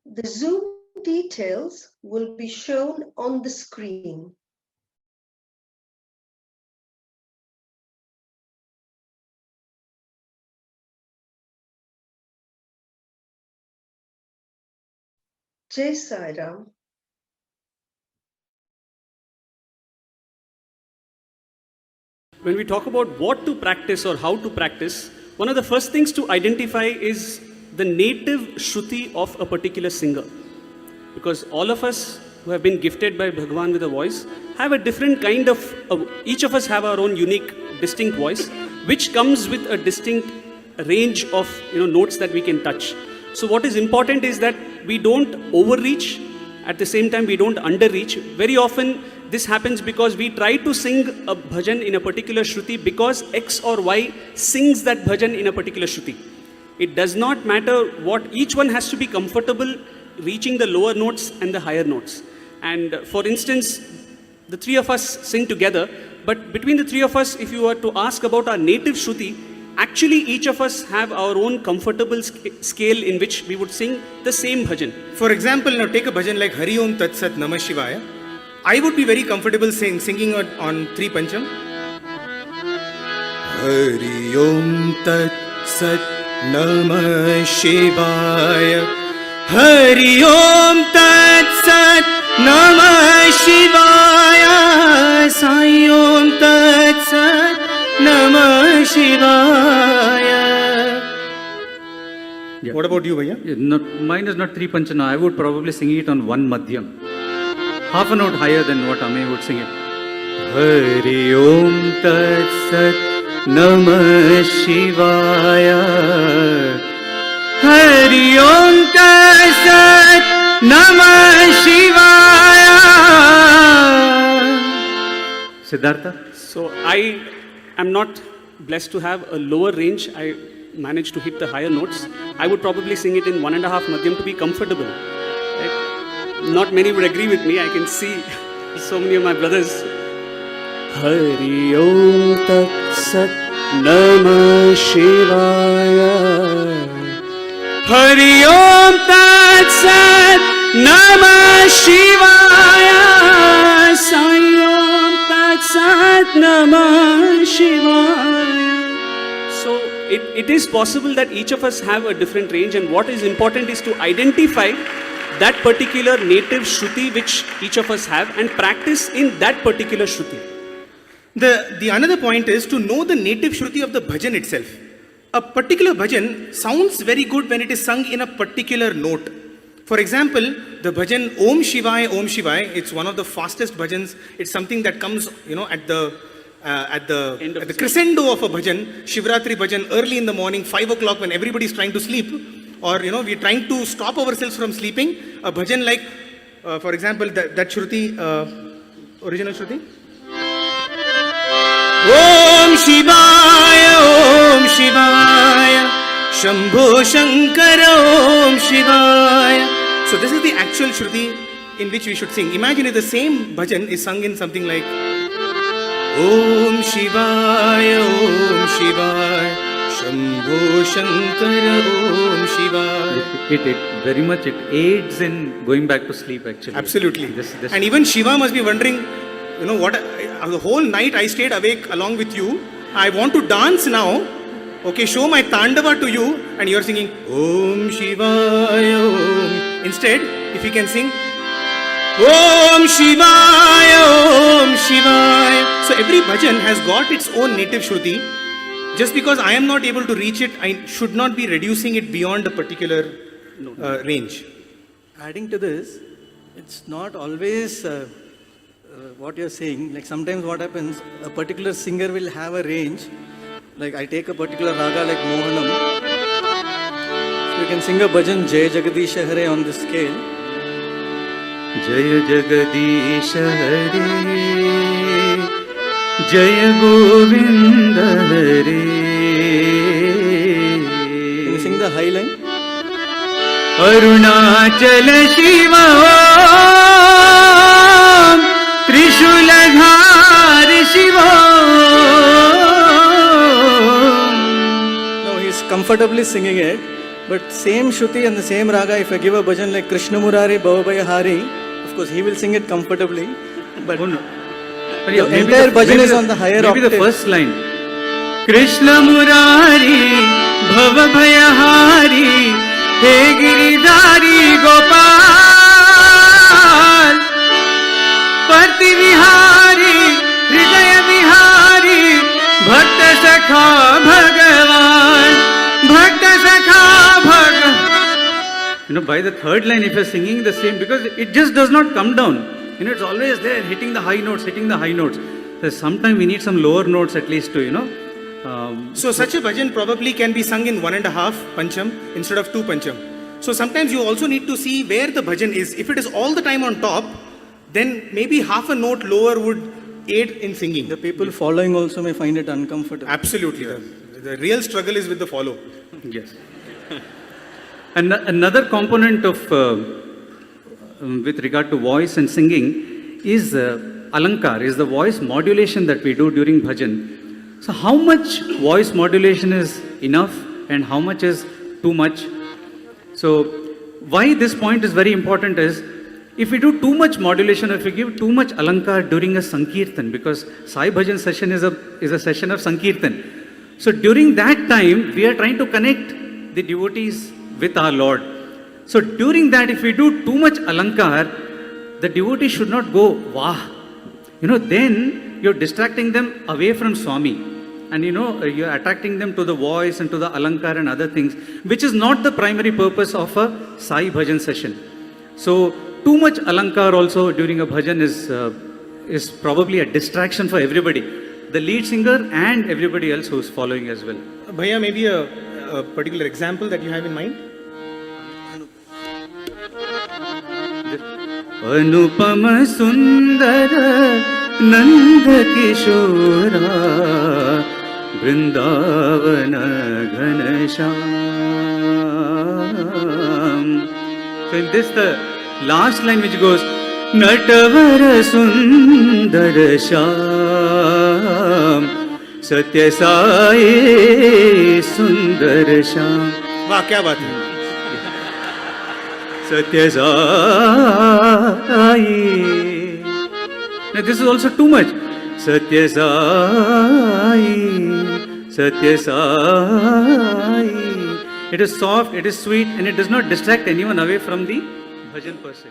The Zoom details will be shown on the screen. Jai Sai Ram. When we talk about what to practice or how to practice, one of the first things to identify is the native Shruti of a particular singer. Because all of us who have been gifted by Bhagavan with a voice have a different kind of, each of us have our own unique, distinct voice, which comes with a distinct range of notes that we can touch. So what is important is that we don't overreach, at the same time we don't underreach. Very often this happens because we try to sing a bhajan in a particular Shruti because X or Y sings that bhajan in a particular Shruti. It does not matter what, each one has to be comfortable reaching the lower notes and the higher notes. And for instance, the three of us sing together, but between the three of us, if you were to ask about our native Shruti, actually each of us have our own comfortable scale in which we would sing the same bhajan. For example, now take a bhajan like Hari Om Tat Sat Namah Shivaya. I would be very comfortable singing on 3 Pancham. Hari Om Tat Sat Namah Shivaya. Hari Om Tat Sat Namah Shivaya. Sai Om Tat Sat Namah Shivaya. Yeah. What about you, Bhaiya? Mine is not 3 Panchana. I would probably sing it on 1 Madhyam. Half a note higher than what Ame would sing it. Hari Om Tat Sat Namah Shivaya. Hari Om Tat Sat Namah Shivaya. Siddhartha? So I am not blessed to have a lower range. I managed to hit the higher notes. I would probably sing it in 1.5 Madhyam to be comfortable. Right? Not many would agree with me. I can see so many of my brothers. Hari Om Tat Sat Namah Shivaya. Hari Om Tat Sat Namah Shivaya. Sai Om Tat Sat Namah Shivaya. So it is possible that each of us have a different range, and what is important is to identify that particular native Shruti which each of us have and practice in that particular Shruti. The another point is to know the native Shruti of the bhajan itself. A particular bhajan sounds very good when it is sung in a particular note. For example, the bhajan Om Shivaya, Om Shivaya, it's one of the fastest bhajans. It's something that comes, at the crescendo of a bhajan, Shivratri bhajan, early in the morning, 5 o'clock when everybody is trying to sleep, or we're trying to stop ourselves from sleeping. A bhajan like, for example, that Shruti, original Shruti. Om Shivaya, Om Shivaya, Shambho Shankara, Om Shivaya. So this is the actual Shruti in which we should sing. Imagine if the same bhajan is sung in something like Om Shivaya, Om Shivaya, Shambho Shankara, Om Shivaya. It very much, it aids in going back to sleep actually. Absolutely. This And even Shiva must be wondering, what, the whole night I stayed awake along with you. I want to dance now. Okay, show my Tandava to you, and you're singing Om Shivaya, Om. Instead, if you can sing Om Shivaya, Om Shivaya. So every bhajan has got its own native Shruti. Just because I am not able to reach it, I should not be reducing it beyond a particular range. Adding to this, it's not always what you're saying. Like sometimes what happens, a particular singer will have a range. Like I take a particular raga like Mohanam. So you can sing a bhajan Jai Jagadisha Hare on this scale. Jaya Jagadisha Hare, Jaya Govinda Hare. the high line? Arunachal Shiv Om त्रिशूलधार Shiv No, he's comfortably singing it. But same Shruti and the same raga, if I give a bhajan like Krishna Murari Bhavabhaya Hari, of course he will sing it comfortably. But Oh, no. the entire bhajan is on the higher maybe octave. the first line. Krishna Murari Bhava Bhayahari He Giridhari Gopal Parti Vihari Hridaya Vihari Bhakta Sakha Bhagavan Bhakta Sakha Bhagavan. You know, by the third line, if you're singing the same, because it just does not come down. You know, it's always there, hitting the high notes, hitting the high notes. So sometimes we need some lower notes at least to, you know. So such a bhajan probably can be sung in 1.5 pancham instead of 2 pancham. So sometimes you also need to see where the bhajan is. If it is all the time on top, then maybe half a note lower would aid in singing. The people following also may find it uncomfortable. Absolutely. The real struggle is with the follow. Yes. And another component of, with regard to voice and singing is alankar, is the voice modulation that we do during bhajan. So how much voice modulation is enough and how much is too much? So why this point is very important is, if we do too much modulation, if we give too much alankar during a sankirtan, because Sai Bhajan session is a session of sankirtan. So during that time, we are trying to connect the devotees with our Lord. So during that, if we do too much alankar, the devotee should not go, wah. You know, then you're distracting them away from Swami. And you know, you're attracting them to the voice and to the alankar and other things, which is not the primary purpose of a Sai Bhajan session. So too much alankar also during a bhajan is probably a distraction for everybody, the lead singer and everybody else who's following as well. Bhaiya, maybe a particular example that you have in mind? Anupama Sundara Nanda Kishora Vrindavana Ghanasham. So in this, the last line which goes Natavara Sundara Sham Satya Sai Sundara Sham. वाह, क्या बात है. Satya Sai. Now this is also too much. Satya Sai, Satya Sai. It is soft, it is sweet, and it does not distract anyone away from the bhajan per se.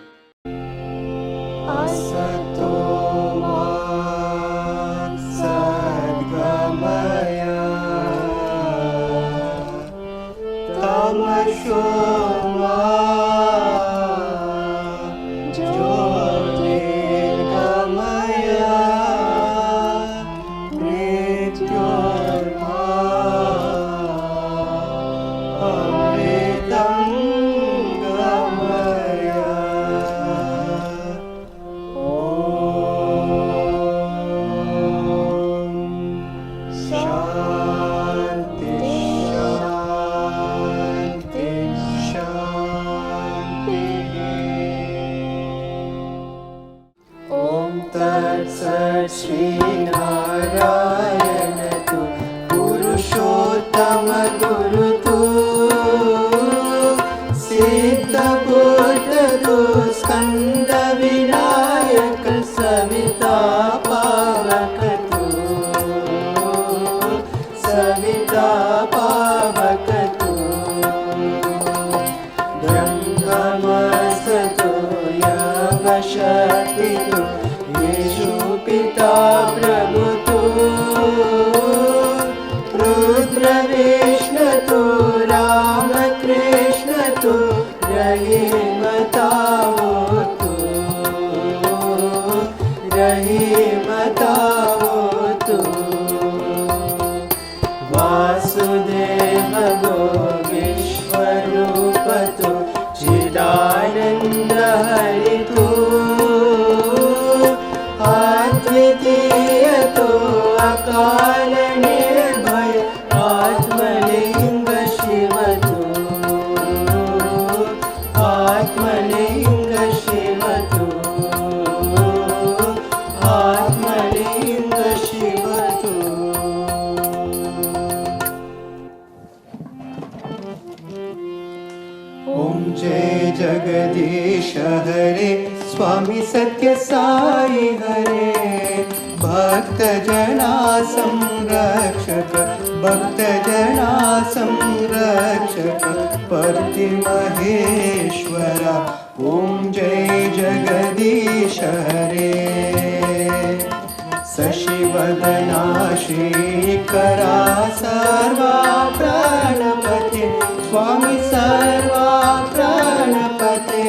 Akalane bhai atmalinga shiva ॐ जय जगदीश हरे स्वामी सत्य साई हरे भक्तजना संरक्षक भक्तजना संरक्षक पर्ति महेश्वरा ॐ जय जगदीश हरे शशिवदना श्रीकरा सर्वा प्राणपते स्वामी सर्वा प्राणपते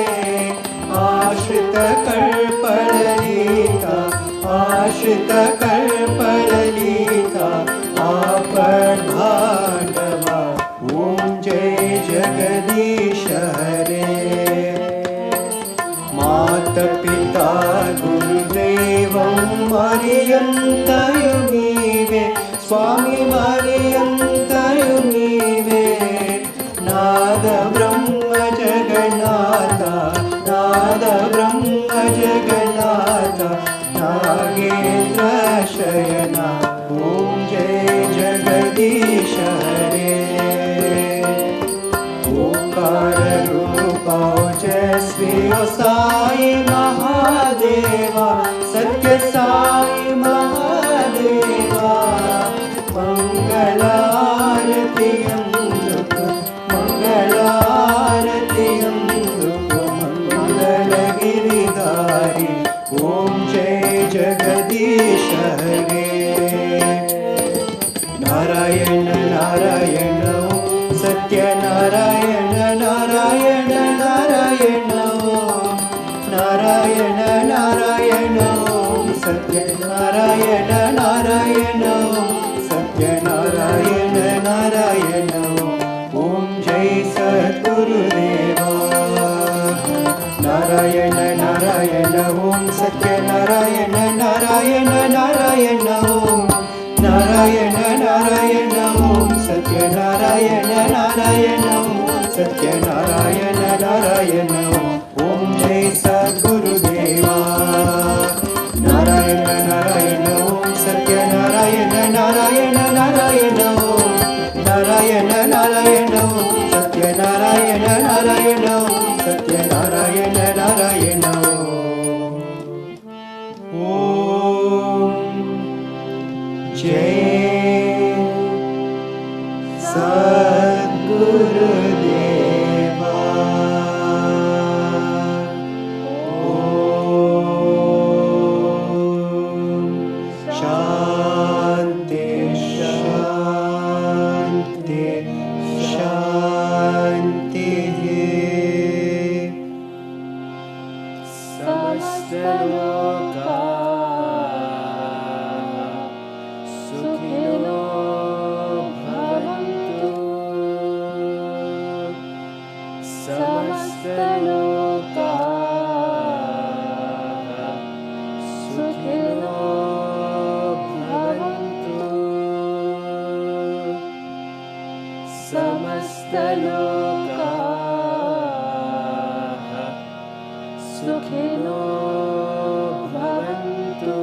आश्रित कल्पललिता आश्रित कल्पललिता आपद भांडवा ॐ जय जगदीश हरे माता पिता गुरुदेवं मर्यन्तयो नीवे स्वामी मर्यन्तयो नीवे नाद ब्रह्म जगन्नाथ नाद ब्रह्म जगन्नाथ नागेन्द्र शयना ॐ जय जगदीश हरे ओंकार रूपा ओजस्वी ओ साई महादेवा सत्य साई महादेवा मंगलारतियं मंगलगिरिधारी ॐ जय जगदीश हरे नारायण नारायण सत्यनारायण नारायण नारायण नारायण नारायण सत्यनारायण नारायण सत्यनारायण नारायण ॐ जय सद्गुरुदेवा नारायण नारायण ॐ सत्यनारायण नारायण नारायण नारायण नारायण ॐ सत्यनारायण नारायण सत्यनारायण नारायण ॐ जय सद्गुरुदेवा नारायण नारायण ॐ सत्यनारायण नारायण नारायण नारायण नारायण सत्यनारायण नारायण सत्यनारायण नारायण ॐ जय सद्गुरुदेवा ॐ शान्ति शान्ति शान्तिः सुखिनो भवन्तु समस्तलोकाः सुखिनो भवन्तु समस्तलोकाः सुखिनो भवन्तु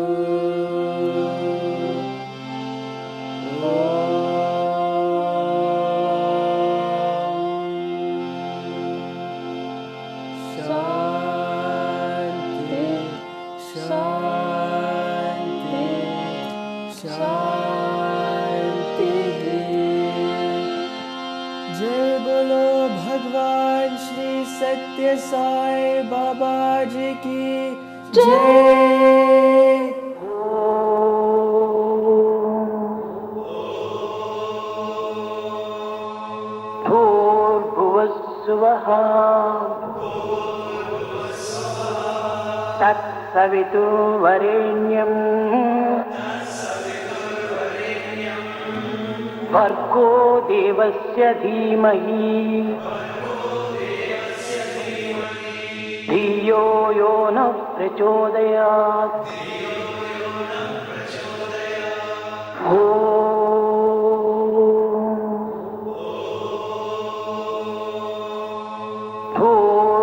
शान्ति शान्ति शान्तिः जय बोलो भगवान श्री सत्य साई बाबा जी की जय। भूर्भुवस्सुवः तत्सवितुर्वरेण्यं भर्गो देवस्य धीमहि धियो यो न प्रचोदयात्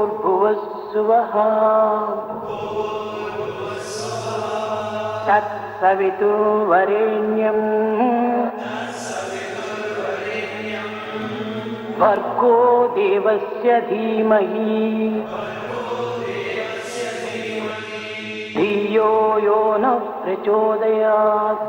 भूर्भुवस्सुवः तत्सवितुर्वरेण्यं भर्गो देवस्य धीमहि धियो यो नः प्रचोदयात्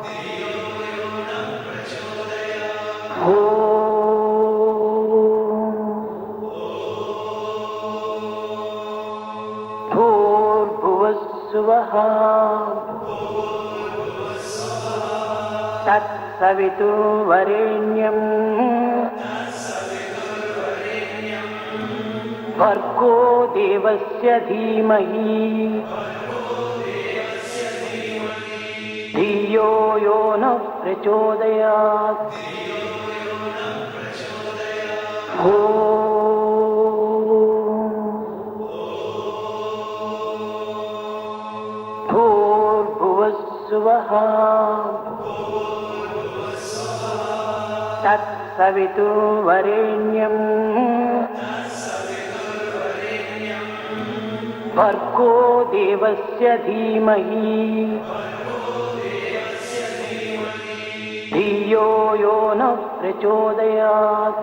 भूर्भुवस्सुवः तत्सवितुर्वरेण्यम् भर्गो देवस्य धीमहि धियो यो नः प्रचोदयात् भूर्भुवस्सुवः तत्सवितुर्वरेण्यम् भर्गो देवस्य धीमहि धियो यो नः प्रचोदयात्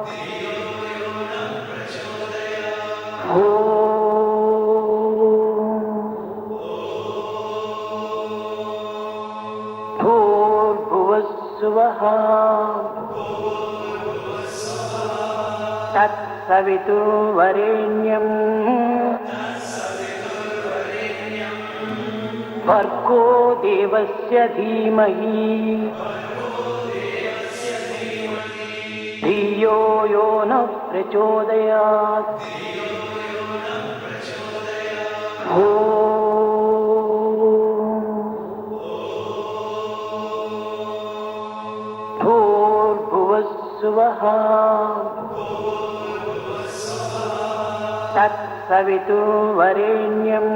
भूर्भुवस्सुवः तत्सवितुर्वरेण्यम् भर्गो देवस्य धीमहि धियो यो नः प्रचोदयात् भूर्भुवस्सुवः तत्सवितुर्वरेण्यम्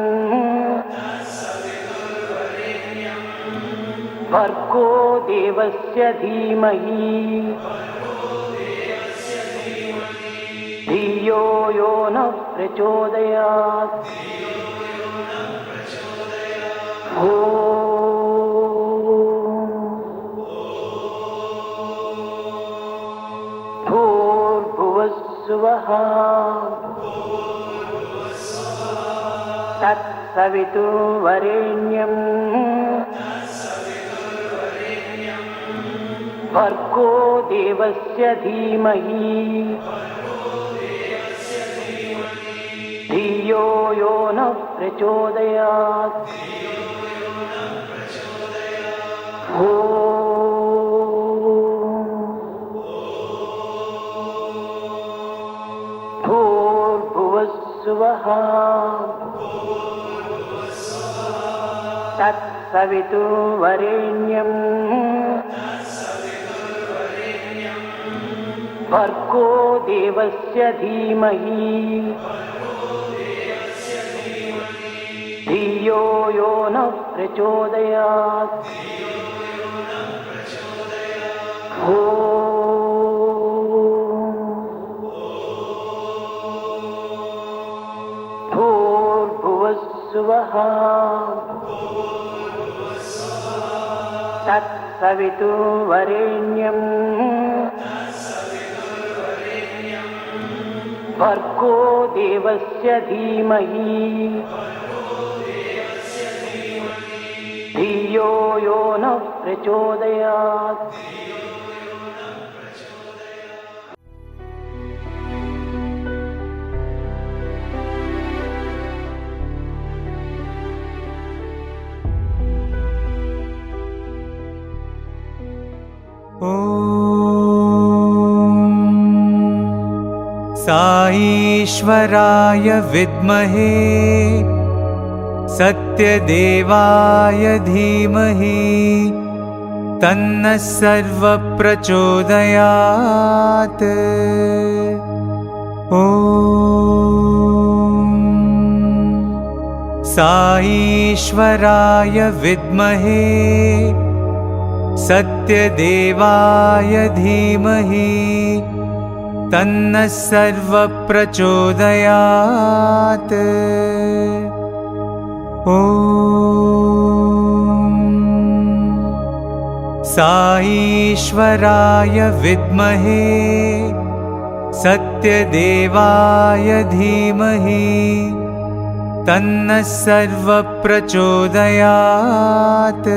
भर्गो देवस्य धीमहि धियो यो नः प्रचोदयात् भूर्भुवस्सुवः तत्सवितुर्वरेण्यम् भर्गो देवस्य धीमहि धियो यो नः प्रचोदयात् भूर्भुवस्सुवः तत्सवितुर्वरेण्यम् भर्गो देवस्य धीमहि धियो यो नः प्रचोदयात् भूर्भुवस्सुवः तत्सवितुर्वरेण्यम् भर्गो देवस्य धीमहि धियो यो नः प्रचोदयात् साईश्वराय विद्महे सत्यदेवाय धीमहि तन्नः सर्वप्रचोदयात् ॐ साईश्वराय विद्महे सत्यदेवाय धीमहि तन्नः सर्वप्रचोदयात् ॐ साईश्वराय विद्महे सत्यदेवाय धीमहि तन्नः सर्वप्रचोदयात्।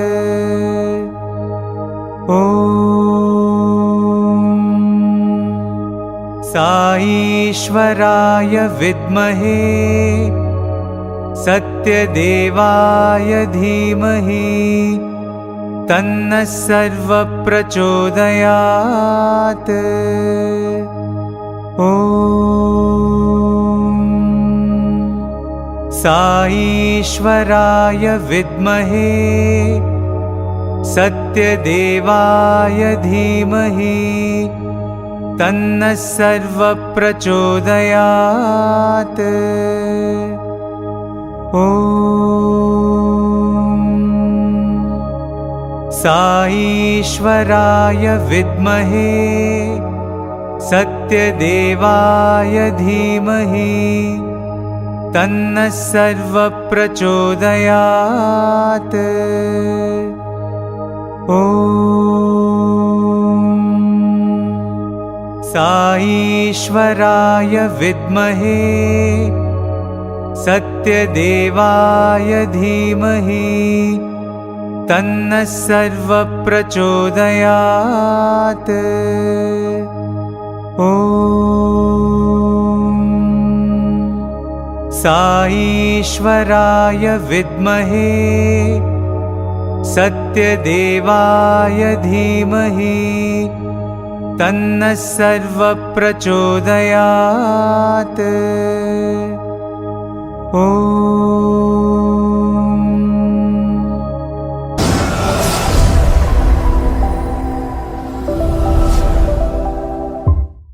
ॐ साईश्वराय विद्महे सत्यदेवाय धीमहि तन्नः सर्वप्रचोदयात्। ॐ साईश्वराय विद्महे सत्यदेवाय धीमहि तन्नः सर्वप्रचोदयात्। ॐ साईश्वराय विद्महे सत्यदेवाय धीमहि तन्नः सर्वप्रचोदयात्। ॐ साईश्वराय विद्महे सत्यदेवाय धीमहि तन्नः सर्वप्रचोदयात्। ॐ साईश्वराय विद्महे सत्यदेवाय धीमहि तन्नः सर्वप्रचोदयात्। ॐ